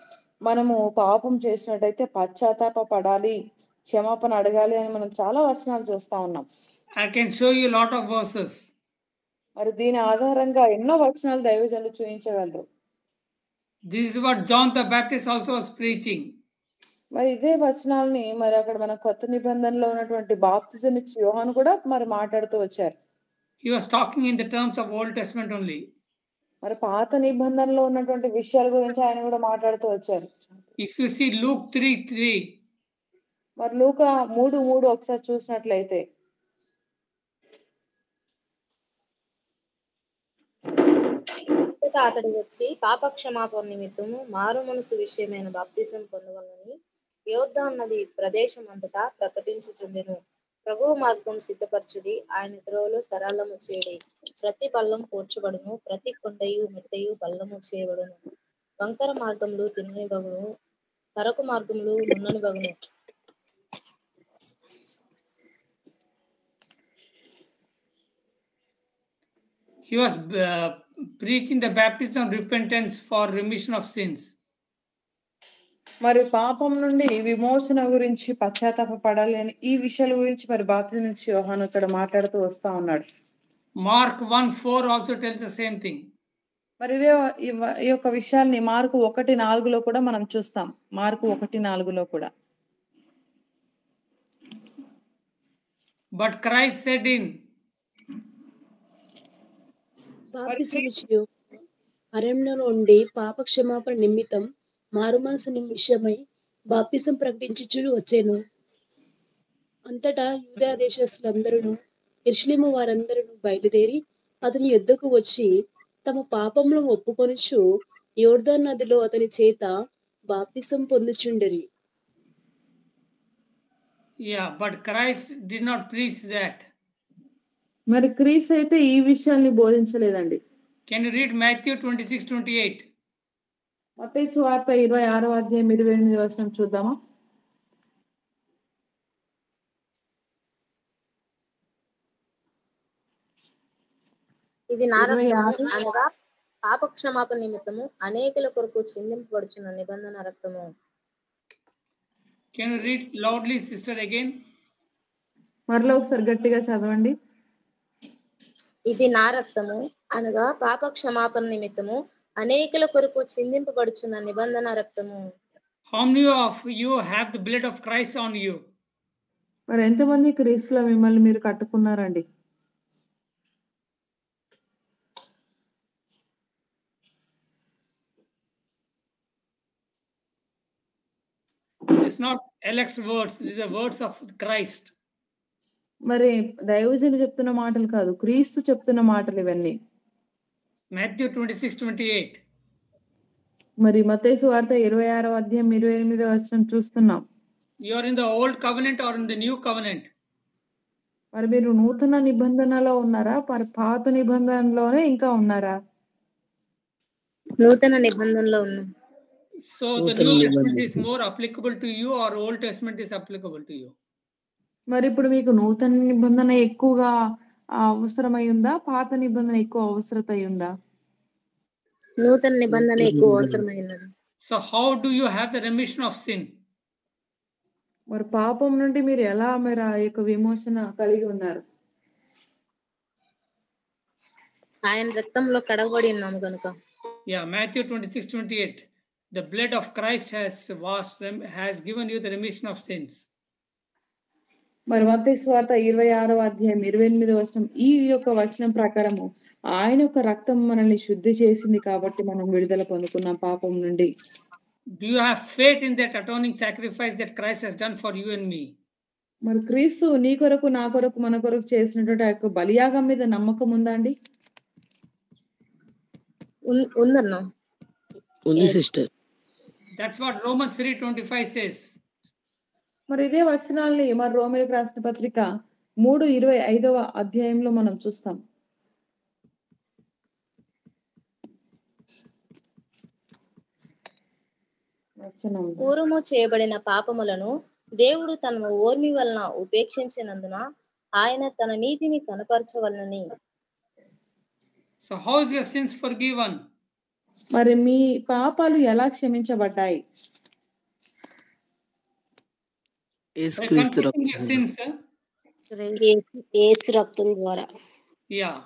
మనము పాపం చేసినట్టయితే పశ్చాత్తాప పడాలి, క్షమాపణ అడగాలి అని మనం చాలా వచనాలు చూస్తా ఉన్నాం. I can show you a lot of verses. మరి దీని ఆధారంగా ఎన్నో వచనాలు దైవజనులు చూపించగలరు. This is what John the Baptist also was preaching. మరి ఇదే వచనాలని మరి అక్కడ మన కొత్త నిబంధనలో ఉన్నటువంటి బాప్తిజం ఇచ్చి యోహాను కూడా మరి మాట్లాడుతూ వచ్చారు. He was talking in the terms of Old Testament only. మరి పాత నిబంధనలో ఉన్నటువంటి విషయాల గురించి ఆయన కూడా మాట్లాడుతూ వచ్చారు. If you see Luke 3:3, మరి లూకా 3:3 ఒకసారి చూసినట్లయితే అతడు వచ్చి పాప క్షమాపణ నిమిత్తము మారు మనసు విషయమైన బాప్తిసం పొందవలని యోర్దాను నది ప్రదేశం అంతటా ప్రకటించుచుండెను. ప్రభువు మార్గం సిద్ధపరచుడి, ఆయన త్రోవలు సరళము చేయడి. ప్రతి పల్లం కూర్చబడును, ప్రతి కొండయు మెట్టయు పల్లము చేయబడును. వంకర మార్గములు తిన్నని బగును, తరకు మార్గములు నున్నని బగును. he was preaching the baptism of repentance for remission of sins. మరి పాపం నుండి విమోచన గురించి పశ్చాత్తాప పడాలి అని ఈ విషయాల గురించి మరి బాప్తిజం నుంచి యోహాను ఇక్కడ మాట్లాడుతూ వస్తా ఉన్నాడు. Mark 1:4 also tells the same thing. మరి ఈ యొక్క విషయాల్ని మార్కు 1:4లో కూడా మనం చూస్తాం. మార్కు 1:4లో కూడా. But Christ said in బాప్తిసమిచ్చు అరణ్యంలో ఉండి పాప క్షమాపణ నిమిత్తం మారు మనసు విషయమై బాప్తిసం ప్రకటించుచు వచ్చాను. అంతటా యూదా దేశస్తులందరూ యెరూషలేము వారందరూ బయలుదేరి అతని యొద్దకు వచ్చి తమ పాపములను ఒప్పుకొనుచు యోర్దాను నదిలో అతని చేత బాప్తిసం పొందుచుండిరి. Yeah, but Christ did not preach that. మరి క్రీస్తు అయితే ఈ విషయాల్ని బోధించలేదండి. Can you read Matthew 26:28? మత్తయి సువార్త 26వ అధ్యాయం 28వ వచనం చూద్దామా? ఇది నా రక్తము అనగా పాప క్షమాపణ నిమిత్తము అనేకుల కొరకు చిందింపబడుచున్న నిబంధన రక్తము. Can you read loudly, sister, again? మరలా ఒకసారి గట్టిగా చదవండి. ఇది నా రక్తము అనగా పాప క్షమాపణ నిమిత్తము అనేకుల కొరకు చిందింపబడుచున్న నిబంధన రక్తము. How many of you have the blood of Christ on you? మరి ఎంతమంది క్రీస్తులో మిమ్మల్ని మీరు కట్టుకున్నారండి? It's not Alex's words, these are words of Christ. మరి దైవజనులు చెప్తున్న మాటలు కాదు, క్రీస్తు చెప్తున్న మాటలు ఇవన్నీ. Matthew 26:28. మరి మత్తయి సువార్త 26వ అధ్యాయం 28వ వచనం చూస్తున్నాం. You are in the old covenant or in the new covenant? మరి మీరు నూతన నిబంధనలో ఉన్నారా? పాత నిబంధనలోనే ఇంకా ఉన్నారా? నూతన నిబంధనలో ఉన్నాం. So the New Testament is more applicable to you or Old Testament is applicable to you? మరి ఇప్పుడు మీకు నూతన నిబంధన ఎక్కువగా అవసరమై ఉందా? పాత నిబంధన ఎక్కువ అవసరత ఉందా? నూతన నిబంధన ఎక్కువ అవసరమైనది. So how do you have the remission of sin? మరి పాపం నుండి మీరు ఎలా మరి ఆ యొక్క విమోచన కలిగి ఉన్నారు? ఆయన రక్తంలో కడగబడి ఉన్నాము కనుక. Yeah, Matthew 26:28. The blood of Christ has given you the remission of sins. మరి మత్తయి సువార్త 26వ అధ్యాయం 28వ వచనం ఈ యొక్క వచనం ప్రకారము ఆయన యొక్క రక్తం మనల్ని శుద్ధి చేసింది కాబట్టి మనం విడుదల పొందుకున్నాం పాపం నుండి. Do you have faith in that atoning sacrifice that Christ has done for you and me? మరి క్రీస్తు నీ కొరకు నా కొరకు మన కొరకు చేసినటువంటి ఆ యొక్క బలియాగం మీద నమ్మకం ఉందా అండి? ఉందన్నా. ఉంది sister. That's what Romans 3:25 says. మరి ఇదే వచనాల్ని మరి రోమీయులకు రాసిన పత్రిక 3:25వ అధ్యాయంలో మనం చూస్తాం. పూర్వము చేయబడిన పాపములను దేవుడు తన ఓర్మి వలన ఉపేక్షించినందున ఆయన తన నీతిని కనపరచవలనని. So how is your sins forgiven? మరి మీ పాపాలు ఎలా క్షమించబడ్డాయి? యేసుక్రీస్తు యేసు రక్తం ద్వారా. Yeah,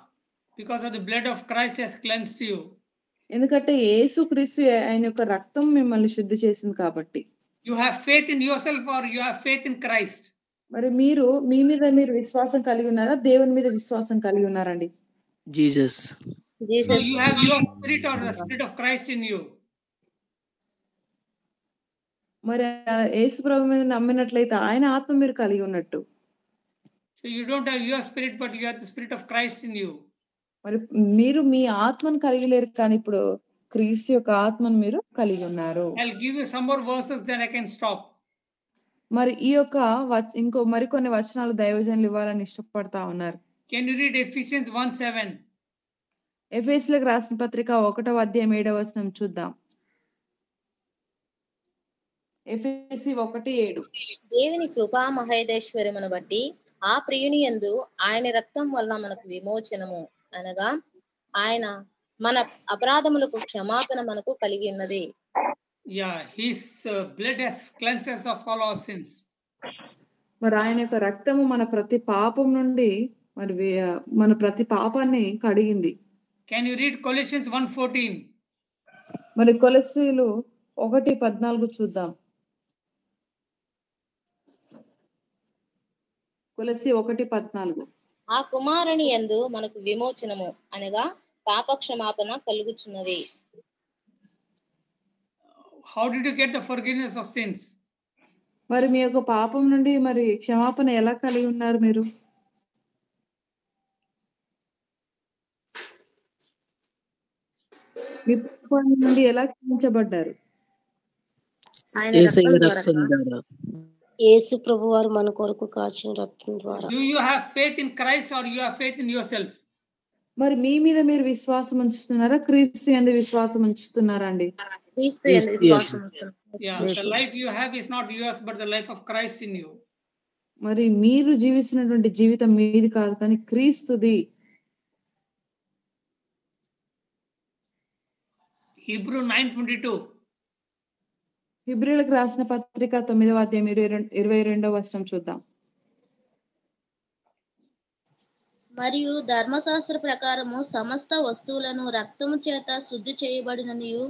because of the blood of Christ has cleansed you. ఎందుకంటే యేసుక్రీస్తు ఆయన యొక్క రక్తం మిమ్మల్ని శుద్ధి చేసింది కాబట్టి. You have faith in yourself or you have faith in Christ? మరి మీరు మీ మీద మీరు విశ్వాసం కలిగి ఉన్నారా? దేవుని మీద విశ్వాసం కలిగి ఉన్నారండి? Jesus. So you have your spirit or the spirit of Christ in you. మరి యేసు ప్రభు మీద నమ్మినట్లయితే ఆయన ఆత్మ మీరు కలిగి ఉన్నట్టు. So you don't have your spirit but you have the spirit of Christ in you. మరి మీరు మీ ఆత్మను కలిగి లేరు కానీ ఇప్పుడు క్రీస్తు యొక్క ఆత్మను మీరు కలిగి ఉన్నారు. I'll give you some more verses then I can stop. మరి ఈ యొక్క ఇంకో మరికొన్ని వచనాలు దైవజనులు ఇవ్వాలని ఇష్టపడతా ఉన్నారు. Can you read Ephesians 1:7? ఎఫెసీయులకు రాసిన పత్రిక 1వ అధ్యాయం 7వ వచనం చూద్దాం. ఎఫెసీ 1:7. దేవుని కృపా మహేశ్వరమును బట్టి ఆ ప్రియుని యందు ఆయన రక్తం వల్ల మనకు విమోచనము అనగా ఆయన మన అపరాధములకు క్షమాపణ మనకు కలిగి ఉన్నది. Yeah, his blood has cleansed us of all our sins. మరి ఆయన యొక్క రక్తము మన ప్రతి పాపం నుండి మరి మన ప్రతి పాపాన్ని కడిగింది. Can you read Colossians 1:14? మరి కొలస్సీలు 1:14 చూద్దాం. కొలస్సీ 1:14. ఆ కుమారుని యందు మనకు విమోచనము అనగా పాప క్షమాపణ కలుగుచున్నది. How did you get the forgiveness of sins? మరి మీ యొక్క పాపం నుండి మరి క్షమాపణ ఎలా కలిగి ఉన్నారు మీరు? మీ పాపం నుండి ఎలా క్షమించబడ్డారు? యేసు ప్రభువారు మన కొరకు కాచిన రక్తం ద్వారా. Do you have faith in Christ or you have faith in yourself? మరి మీ మీద మీరు విశ్వాసం ఉంచుతున్నారా? క్రీస్తు యందు విశ్వాసం ఉంచుతున్నారా అండి? క్రీస్తు యందు విశ్వాసం ఉంచుతున్నారా? Yeah, the life you have is not yours but the life of Christ in you. మరి మీరు జీవిస్తున్నటువంటి జీవితం మీది కాదు కానీ క్రీస్తుది. Hebrew 9:22. హెబ్రీయులకు రాసిన పత్రిక 9వ అధ్యాయం 22వ వచనం చూద్దాం. మరియు ధర్మశాస్త్ర ప్రకారము సమస్త వస్తువులను రక్తము చేత శుద్ధి చేయబడిననియు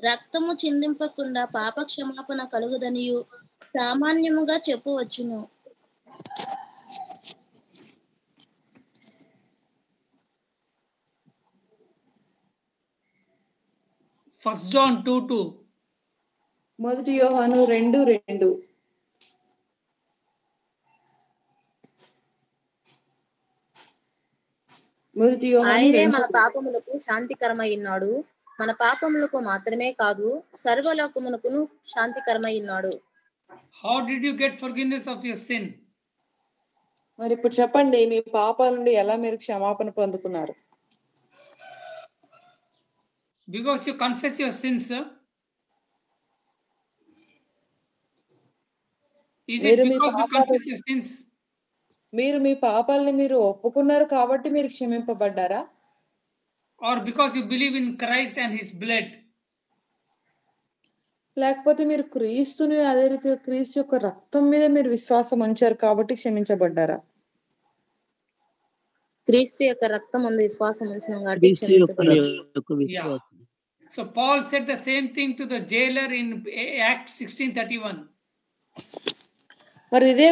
రక్తము చిందింపకుండా పాప క్షమాపణ కలుగుదనియు సామాన్యముగా చెప్పవచ్చును. 1 John 2:2. మొదటి యోహాను 2:2. ఆయనే మన పాపములకు శాంతికరమై ఉన్నాడు. మన పాపములకు మాత్రమే కాదు సర్వలోకమునకును శాంతికరమై ఉన్నాడు. How did you get forgiveness of your sin? మరి ఇప్పుడు చెప్పండి, మీ పాపాల నుండి ఎలా మీరు క్షమాపణ పొందుకున్నారు? Because you confess your sins, sir. Is it మీరు మీ because you పాపాలు confess your sins? మీరు మీ పాపాలని మీరు ఒప్పుకున్నారు కాబట్టి మీరు క్షమింపబడ్డారా? Or because you believe in Christ and his blood? లేకపోతే మీరు క్రీస్తుని అదే రీతిగా క్రీస్తు యొక్క రక్తం మీద మీరు విశ్వాసం ఉంచారు కాబట్టి క్షమించబడ్డారా? క్రీస్తు యొక్క రక్తం అందు విశ్వాసం ఉంచిన కాబట్టి క్రీస్తు యొక్క క్షమించబడ్డారు. Yeah. So Paul said the same thing to the jailer in Acts 16:31. మరి ఇదే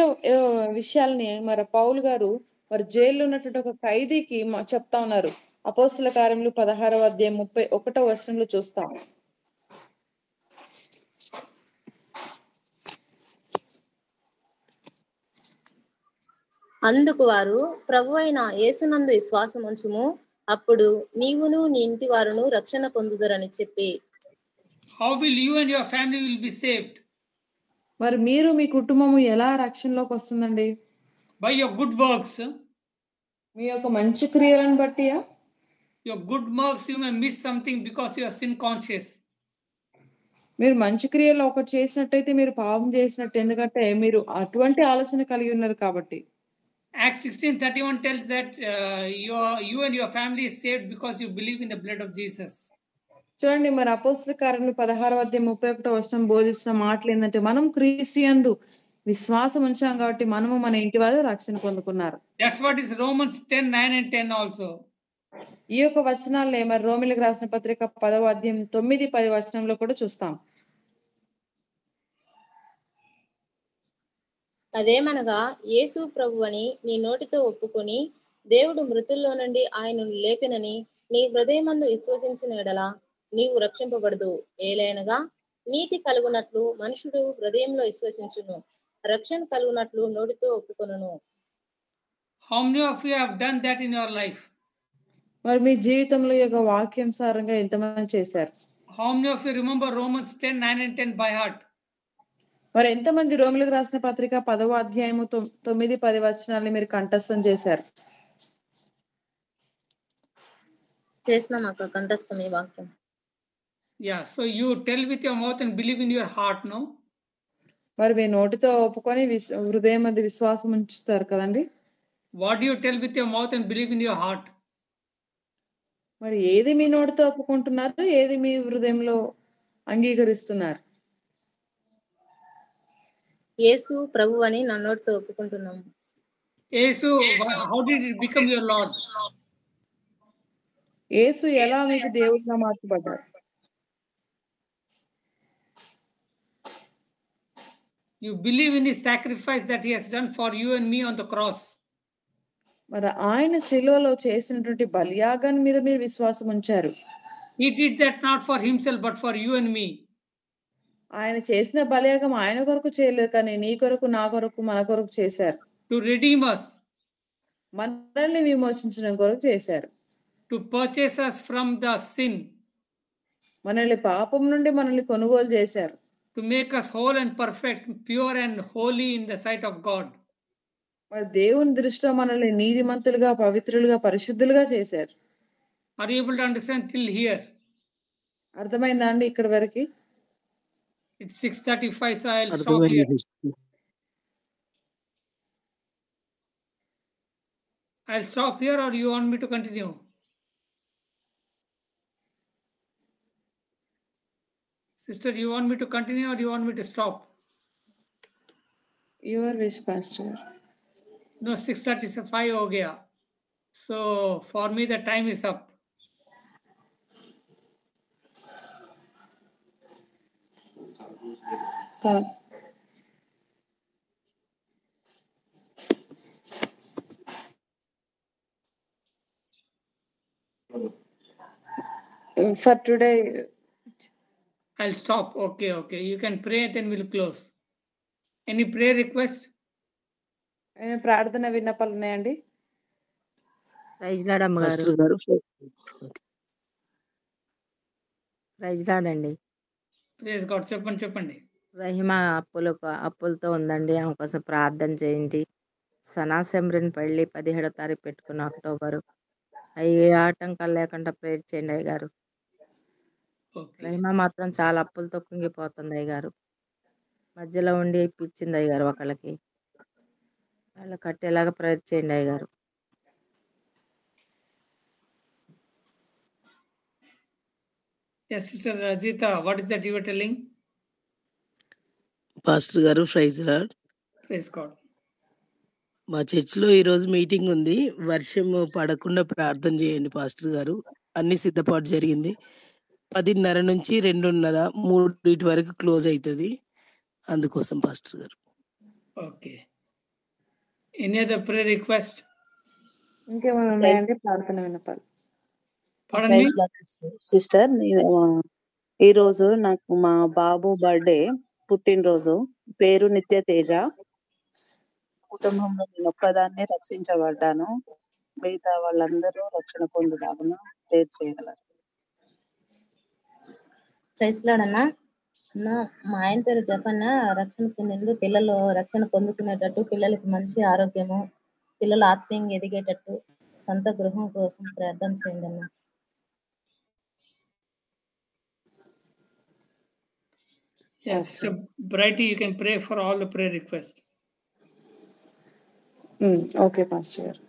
విషయాల్ని మరి పౌలు గారు మరి జైల్లో ఉన్నటువంటి ఒక ఖైదీకి చెప్తా ఉన్నారు. అపోస్తుల కార్యములు 16వ అధ్యాయం 31వ వచనంలో చూస్తాం. అందుకు వారు ప్రభువైన యేసునందు విశ్వాసం ఉంచుము, అప్పుడు నీవును నీ ఇంటి వారును రక్షణ పొందుదురని చెప్పి. How will you and your family will be saved? మరి మీరు మీ కుటుంబము ఎలా రక్షణలోకి వస్తుందండి? By your good works. మీ యొక్క మంచి క్రియలను బట్టియా? Your good works you may miss something because you are sin conscious. మీరు మంచి క్రియలు ఒకటి చేసినట్టయితే మీరు పాపం చేసినట్టు, ఎందుకంటే మీరు అటువంటి ఆలోచన కలిగి ఉన్నారు కాబట్టి. Acts 16:31 tells that you and your family is saved because you believe in the blood of Jesus. చూడండి, మరి అపోస్తల కార్యములు 16వ అధ్యాయం 31వ వచనం బోధిస్తున్న మాటలు ఏంటంటే మనం క్రీస్తు యందు విశ్వాసం ఉంచాం కాబట్టి మనము మన ఇంటి వారు రక్షణ పొందుకున్నారు. That's what is Romans 10:9 and 10 also. ఈ యొక్క వచనాలే మరి రోమిలకు రాసిన పత్రిక 10వ అధ్యాయం 9, 10 వచనంలో కూడా చూస్తాం. అదేమనగా యేసు ప్రభువని నీ నోటితో ఒప్పుకొని దేవుడు మృతుల్లో నుండి ఆయనను లేపినని నీ హృదయమందు విశ్వసించిన ఎడల నీవు రక్షింపబడదు. ఏలైనగా నీతి కలుగునట్లు మనుషుడు హృదయంలో విశ్వసించును, రక్షణ కలుగునట్లు నోటితో ఒప్పుకొనును. How many of you have done that in your life? మరి మీ జీవితంలో ఈ యొక్క వాక్యానుసారంగా ఎంతమంది చేశారు? How many of you remember Romans 10:9 and 10 by heart? మరి ఎంతమంది రోమిలకు రాసిన పత్రిక 10వ అధ్యాయము 9, 10 వచనాలని మీరు కంఠస్థం చేశారు? చేసినాం అక్క కంఠస్థం ఈ వాక్యం. Yeah, so you tell with your mouth and believe in your heart, no? మరి మీ నోటితో ఒప్పుకొని హృదయం అది విశ్వాసం ఉంచుతారు కదండి. What do you tell with your mouth and believe in your heart? మరి ఏది మీ నోటితో ఒప్పుకుంటున్నారు, ఏది మీ హృదయంలో అంగీకరిస్తున్నారు? యేసు ప్రభువని నా నోటితో ఒప్పుకుంటున్నాము. యేసు, how did it become your Lord? యేసు ఎలా మీకు దేవుడిగా మార్చబడ్డారు? You believe in his sacrifice that he has done for you and me on the cross. మరి ఆయన శిలువలో చేసినటువంటి బలియాగాన్ని మీద మీరు విశ్వాసం ఉంచారు. He did that not for himself but for you and me. ఆయన చేసిన బలియాగం ఆయన కొరకు చేయలేదు, కానీ నీ కొరకు, నా కొరకు, మన కొరకు చేశారు. To redeem us. మనల్ని విమోచించడం కొరకు చేశారు. To purchase us from the sin. మనల్ని పాపం నుండి మనల్ని కొనుగోలు చేశారు. To make us whole and perfect, pure and holy in the sight of God. మరి దేవుని దృష్టిలో మనల్ని నీతిమంతులుగా, పవిత్రులుగా, పరిశుద్ధులుగా చేశారు. Are you able to understand till here? అర్థమైందా అండి ఇక్కడ వరకు? It's 6:35, so I'll stop here. I'll stop here, or you want me to continue? Sister, you want me to continue or you want me to stop? Your wish, Pastor. No, 6:35 ho gaya. So for me the time is up. For today, I'll stop. Okay. You can pray, then we'll close. Any prayer request? ప్రార్థన విన్నపాలు ఉన్నాయండి? ప్రైజ్ లార్డ్ అమ్మగారు. ప్రైజ్ లార్డ్ అండి. Praise God. చెప్పండి. రహిమా అప్పులతో ఉందండి, ఆమె కోసం ప్రార్థన చేయండి. సనా సెమ్రిన్ పెళ్ళి 17వ తారీఖు పెట్టుకున్న అక్టోబరు. అవి ఏ ఆటంకాలు లేకుండా ప్రేర్ చేయండి అయ్యగారు. ఓకే రహిమ మాత్రం చాలా అప్పులతో కుంగిపోతుంది అయ్యగారు. మధ్యలో ఉండి ఇప్పించింది అయ్యగారు ఒకళ్ళకి. వాళ్ళు కట్టేలాగా ప్రేర్ చేయండి అయ్యగారు. Yes, Sister Rajita, what is that you were telling? Pastor గారు ప్రైజ్ లార్డ్. Praise God. మా చర్చిలో ఈరోజు మీటింగ్ ఉంది. వర్షం పడకుండా ప్రార్థన చేయండి పాస్టర్ గారు. అన్ని సిద్ధపాటు జరిగింది. 10:30 నుంచి 2:30, 3 వరకు క్లోజ్ అవుతుంది. అందుకోసం పాస్టర్ గారు. Okay. Any other prayer request? ఇంకేమైనా ఉన్నాయండి ప్రార్థన విన్నపాలు? Pardon me? సిస్టర్ ఈరోజు నాకు మా బాబు బర్త్డే, పుట్టినరోజు. పేరు నిత్య తేజ. కుటుంబంలో నేను ఒక్కదాన్నే రక్షించబడ్డాను. మిగతా వాళ్ళందరూ రక్షణ పొందుదాగున ప్రేర్ చేయగలరు. క్రైస్తలాడన్నా అన్న, మా ఆయన పేరు జఫన్న. రక్షణ పొందిండు. పిల్లలు రక్షణ పొందుకునేటట్టు, పిల్లలకి మంచి ఆరోగ్యము, పిల్లలు ఆత్మీయంగా ఎదిగేటట్టు, సొంత గృహం కోసం ప్రార్థన చేయండి అన్న. Yes, Sister Brighty, you can pray for all the prayer requests. Okay pastor గారు.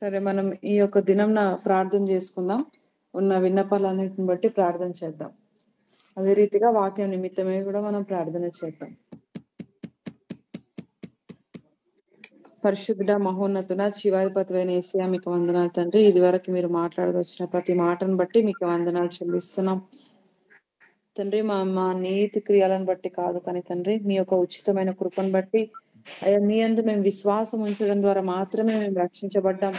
సరే, మనం ఈ యొక్క దినంన ప్రార్థన చేసుకుందాం. ఉన్న విన్నపాలన్నిటిని బట్టి ప్రార్థన చేద్దాం. అదే రీతిగా వాక్యం నిమిత్తమే కూడా మనం ప్రార్థన చేద్దాం. పరిశుద్ధుడ, మహోన్నతుడ, శివాధిపతివైన యేసయ్య, మీకు వందనాలు తండ్రి. ఇది వరకు మీరు మాట్లాడవచ్చిన ప్రతి మాటను బట్టి మీకు వందనాలు చెల్లిస్తున్నాం తండ్రి. మా నీతి క్రియలను బట్టి కాదు కానీ తండ్రి, మీ యొక్క ఉచితమైన కృపను బట్టి అయ్యా, మీ యందు మేము విశ్వాసం ఉంచడం ద్వారా మాత్రమే మేము రక్షించబడ్డాం.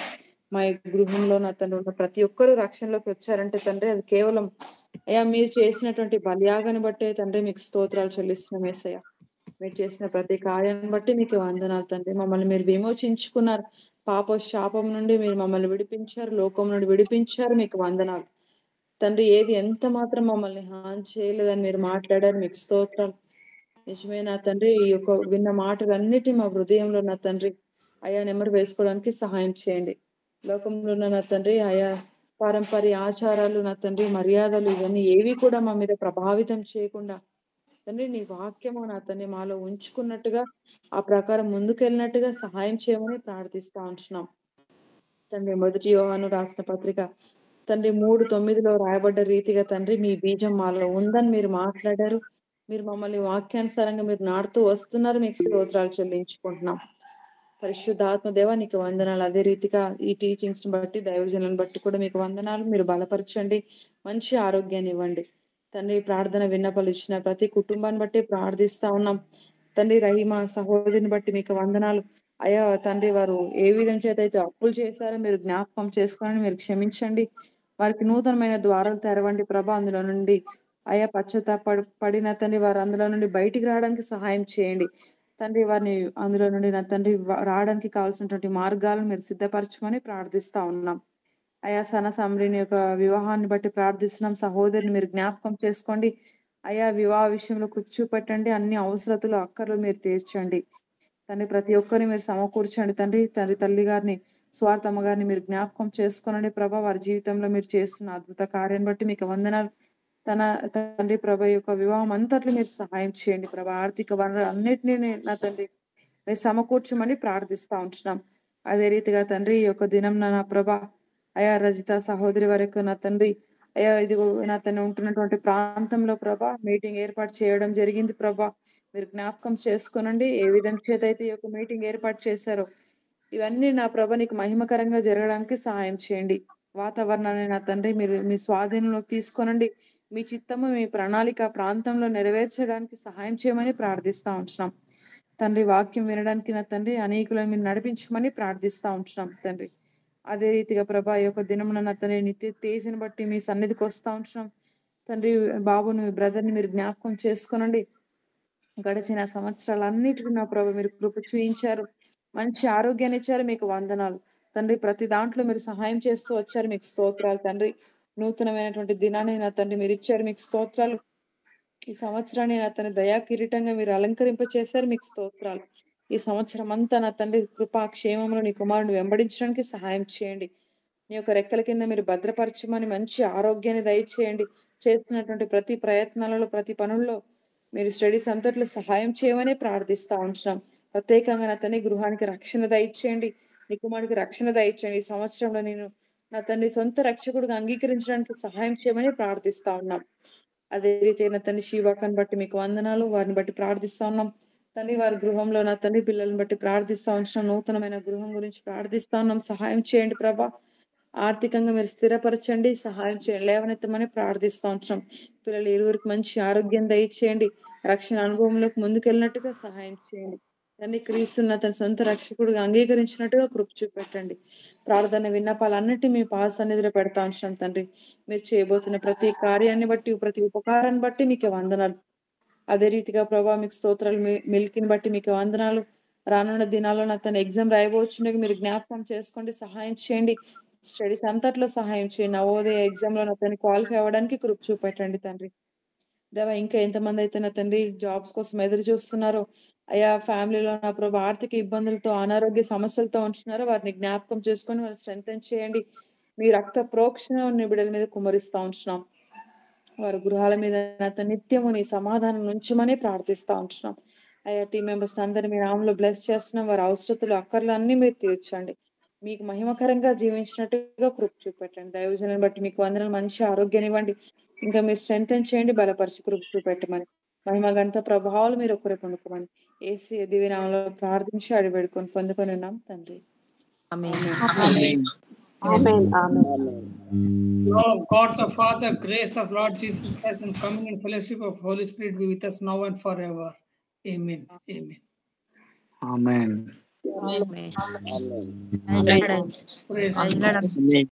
మా గృహంలో నా తండ్రి ఉన్న ప్రతి ఒక్కరూ రక్షణలోకి వచ్చారంటే తండ్రి, అది కేవలం అయ్యా మీరు చేసినటువంటి బలియాగాన్ని బట్టే తండ్రి. మీకు స్తోత్రాలు చెల్లిస్తున్నాం యేసయ్య. మీరు చేసిన ప్రతి కార్యాన్ని బట్టి మీకు వందనాలు తండ్రి. మమ్మల్ని మీరు విమోచించుకున్నారు. పాప శాపం నుండి మీరు మమ్మల్ని విడిపించారు, లోకం నుండి విడిపించారు. మీకు వందనాలు తండ్రి. ఏది ఎంత మాత్రం మమ్మల్ని హాని చేయలేదని మీరు మాట్లాడారు. మీకు స్తోత్రాలు. నిజమే నా తండ్రి, ఈ యొక్క విన్న మాటలన్నిటి మా హృదయంలో నా తండ్రి అయా నెమరు వేసుకోవడానికి సహాయం చేయండి. లోకంలో ఉన్న నా తండ్రి ఆయా పారంపర్య ఆచారాలు నా తండ్రి, మర్యాదలు ఇవన్నీ ఏవి కూడా మా మీద ప్రభావితం చేయకుండా తండ్రి, నీ వాక్యము నా తండ్రి మాలో ఉంచుకున్నట్టుగా, ఆ ప్రకారం ముందుకెళ్ళినట్టుగా సహాయం చేయమని ప్రార్థిస్తా ఉంటున్నాం తండ్రి. 1 యోహాను రాసిన పత్రిక తండ్రి 3:9 రాయబడ్డ రీతిగా తండ్రి, మీ బీజం మాలో ఉందని మీరు మాట్లాడారు. మీరు మమ్మల్ని వాక్యానుసారంగా మీరు నాటుతూ వస్తున్నారు. మీకు స్తోత్రాలు చెల్లించుకుంటున్నాం. పరిశుద్ధాత్మ దేవ, నీకు వందనాలు. అదే రీతిగా ఈ టీచింగ్స్ బట్టి, దైవజనులను బట్టి కూడా మీకు వందనాలు. మీరు బలపరచండి, మంచి ఆరోగ్యాన్ని ఇవ్వండి తండ్రి. ప్రార్థన విన్నపాలు ఇచ్చిన ప్రతి కుటుంబాన్ని బట్టి ప్రార్థిస్తా ఉన్నాం తండ్రి. రహిమ సహోదరిని బట్టి మీకు వందనాలు అయ్యా తండ్రి. వారు ఏ విధం చేత అయితే అప్పులు చేశారో మీరు జ్ఞాపకం చేసుకోండి, మీరు క్షమించండి. వారికి నూతనమైన ద్వారాలు తెరవండి ప్రభా. అందులో నుండి అయ్యా పడిన తండ్రి, వారు అందులో నుండి బయటికి రావడానికి సహాయం చేయండి తండ్రి. వారిని అందులో నుండి నా తండ్రి రావడానికి కావాల్సినటువంటి మార్గాలను మీరు సిద్ధపరచమని ప్రార్థిస్తా ఉన్నాం అయ్యా. సన సమరిని యొక్క వివాహాన్ని బట్టి ప్రార్థిస్తున్నాం. సహోదరిని మీరు జ్ఞాపకం చేసుకోండి అయ్యా. వివాహ విషయంలో కృప చూపెట్టండి. అన్ని అవసరతలు, అక్కర్లు మీరు తీర్చండి తండ్రి. ప్రతి ఒక్కరిని మీరు సమకూర్చండి తండ్రి. తల్లి గారిని, స్వార్థమ్మ గారిని మీరు జ్ఞాపకం చేసుకోనండి ప్రభా. వారి జీవితంలో మీరు చేస్తున్న అద్భుత కార్యాన్ని బట్టి మీకు వందనాలు. తన తండ్రి ప్రభ యొక్క వివాహం అంతట్లో మీరు సహాయం చేయండి ప్రభా. ఆర్థిక వనరులు అన్నిటినీ నా తండ్రి మీరు సమకూర్చమని ప్రార్థిస్తా ఉంటున్నాం. అదే రీతిగా తండ్రి, ఈ యొక్క దినం నా ప్రభ అయా రజిత సహోదరి వరకు నా తండ్రి అయ్యా, ఇది నా తండ్రి ఉంటున్నటువంటి ప్రాంతంలో ప్రభా మీటింగ్ ఏర్పాటు చేయడం జరిగింది ప్రభా. మీరు జ్ఞాపకం చేసుకునండి. ఏ విధంగా చేత అయితే ఈ యొక్క మీటింగ్ ఏర్పాటు చేశారో ఇవన్నీ నా ప్రభ నీకు మహిమకరంగా జరగడానికి సహాయం చేయండి. వాతావరణాన్ని నా తండ్రి మీరు మీ స్వాధీనంలోకి తీసుకోనండి. మీ చిత్తము, మీ ప్రణాళిక ప్రాంతంలో నెరవేర్చడానికి సహాయం చేయమని ప్రార్థిస్తా ఉంటున్నాం తండ్రి. వాక్యం వినడానికి నా తండ్రి అనేకులను మీరు నడిపించమని ప్రార్థిస్తా ఉంటున్నాం తండ్రి. అదే రీతిగా ప్రభా ఈ యొక్క దినమున నా తండ్రి నిత్య తేజను బట్టి మీ సన్నిధికి వస్తా ఉంటున్నాం తండ్రి. బాబుని, మీ బ్రదర్ని మీరు జ్ఞాపకం చేసుకోనండి. గడిచిన సంవత్సరాలన్నిటికీ నా ప్రభు మీరు కృప చూయించారు, మంచి ఆరోగ్యాన్ని ఇచ్చారు. మీకు వందనాలు తండ్రి. ప్రతి దాంట్లో మీరు సహాయం చేస్తూ వచ్చారు. మీకు స్తోత్రాలు తండ్రి. నూతనమైనటువంటి దినాన్ని నా తండ్రి మీరు ఇచ్చారు, మీకు స్తోత్రాలు. ఈ సంవత్సరాన్ని నా తండ్రి దయా కిరీటంగా మీరు అలంకరింప చేశారు, మీకు స్తోత్రాలు. ఈ సంవత్సరం అంతా నా తండ్రి కృపా క్షేమంలో నీ కుమారుని వెంబడించడానికి సహాయం చేయండి. నీ యొక్క రెక్కల కింద మీరు భద్రపరచమని మంచి ఆరోగ్యాన్ని దయచేయండి. చేస్తున్నటువంటి ప్రతి ప్రయత్నాలలో ప్రతి పనుల్లో మీరు స్టడీస్ అంతట్లో సహాయం చేయమని ప్రార్థిస్తా ఉంటున్నాం. ప్రత్యేకంగా నా తండ్రి గృహానికి రక్షణ దయచేయండి, నీ కుమారుడికి రక్షణ దయచేయండి. ఈ సంవత్సరంలో నేను నా తండ్రి సొంత రక్షకుడిగా అంగీకరించడానికి సహాయం చేయమని ప్రార్థిస్తా ఉన్నాం. అదే రీతి నా తండ్రి శివాకని బట్టి మీకు వందనాలు, వారిని బట్టి ప్రార్థిస్తా ఉన్నాం తండ్రి. వారి గృహంలో నా తండ్రి పిల్లల్ని బట్టి ప్రార్థిస్తా ఉంటున్నాం. నూతనమైన గృహం గురించి ప్రార్థిస్తా ఉన్నాం. సహాయం చేయండి ప్రభా, ఆర్థికంగా మీరు స్థిరపరచండి, సహాయం చేయండి, లేవనెత్తమని ప్రార్థిస్తూ ఉంటున్నాం. పిల్లలు ఇరువురికి మంచి ఆరోగ్యం దయచేయండి, రక్షణ అనుభవంలోకి ముందుకెళ్ళినట్టుగా సహాయం చేయండి తండ్రి. క్రీస్తున్న తన సొంత రక్షకుడిగా అంగీకరించినట్టుగా కృప చూపెట్టండి. ప్రార్థన విన్నపాలన్నిటి మీ పాద సన్నిధిలో పెడతా ఉంటున్నాం తండ్రి. మీరు చేయబోతున్న ప్రతి కార్యాన్ని బట్టి ప్రతి ఉపకారాన్ని బట్టి మీకు వందనాలు. అదే రీతిగా ప్రభా మీకు స్తోత్రాలు, మిల్కిని బట్టి మీకు వందనాలు. రానున్న దినాల్లో నా తన ఎగ్జామ్ రాయబోచుండగా మీరు జ్ఞాపకం చేసుకోండి, సహాయం చేయండి. స్టడీస్ అంతట్లో సహాయం చేయండి. నవోదయ ఎగ్జామ్ లో నా తండ్రి క్వాలిఫై అవ్వడానికి కృప చూపెట్టండి తండ్రి. దేవా ఇంకా ఎంతమంది అయితే నా తండ్రి జాబ్స్ కోసం ఎదురు చూస్తున్నారో, అయా ఫ్యామిలీలో నా ప్రభు ఆర్థిక ఇబ్బందులతో అనారోగ్య సమస్యలతో ఉంటున్నారో వారిని జ్ఞాపకం చేసుకొని వారిని స్ట్రెంథెన్ చేయండి. మీ రక్త ప్రోక్షణ బిడ్డల మీద కుమరిస్తా ఉంటున్నాం. వారి గృహాల మీద నిత్యము నీ సమాధానం ఉంచమని ప్రార్థిస్తా ఉంటున్నాం. అయ్యా టీం మెంబర్స్ అందరినీ మీ నామంలో బ్లెస్ చేస్తున్నాం. వారి అవసరతలు అక్కర్లు అన్ని మీరు తీర్చండి. మీకు మహిమకరంగా జీవించినట్టుగా కృప చూపెట్టండి. దైవజనులను బట్టి మీకు వందనాలు, మంచి ఆరోగ్యాన్ని ఇవ్వండి. ఇంకా మీరు స్ట్రెంథెన్ చేయండి, బలపరిచి కృప చూపెట్టమని, మహిమ గంట ప్రభావాలు మీరు ఒక్కరే పొందుకోమని ఏసీ దివ్యనామంలో ప్రార్థించి అడివేడుకొని పొందుకొని ఉన్నాం తండ్రి. Lord God the Father, grace of Lord Jesus Christ and communion and fellowship of Holy Spirit be with us now and forever. Amen. Amen. Amen. Amen. Praise God.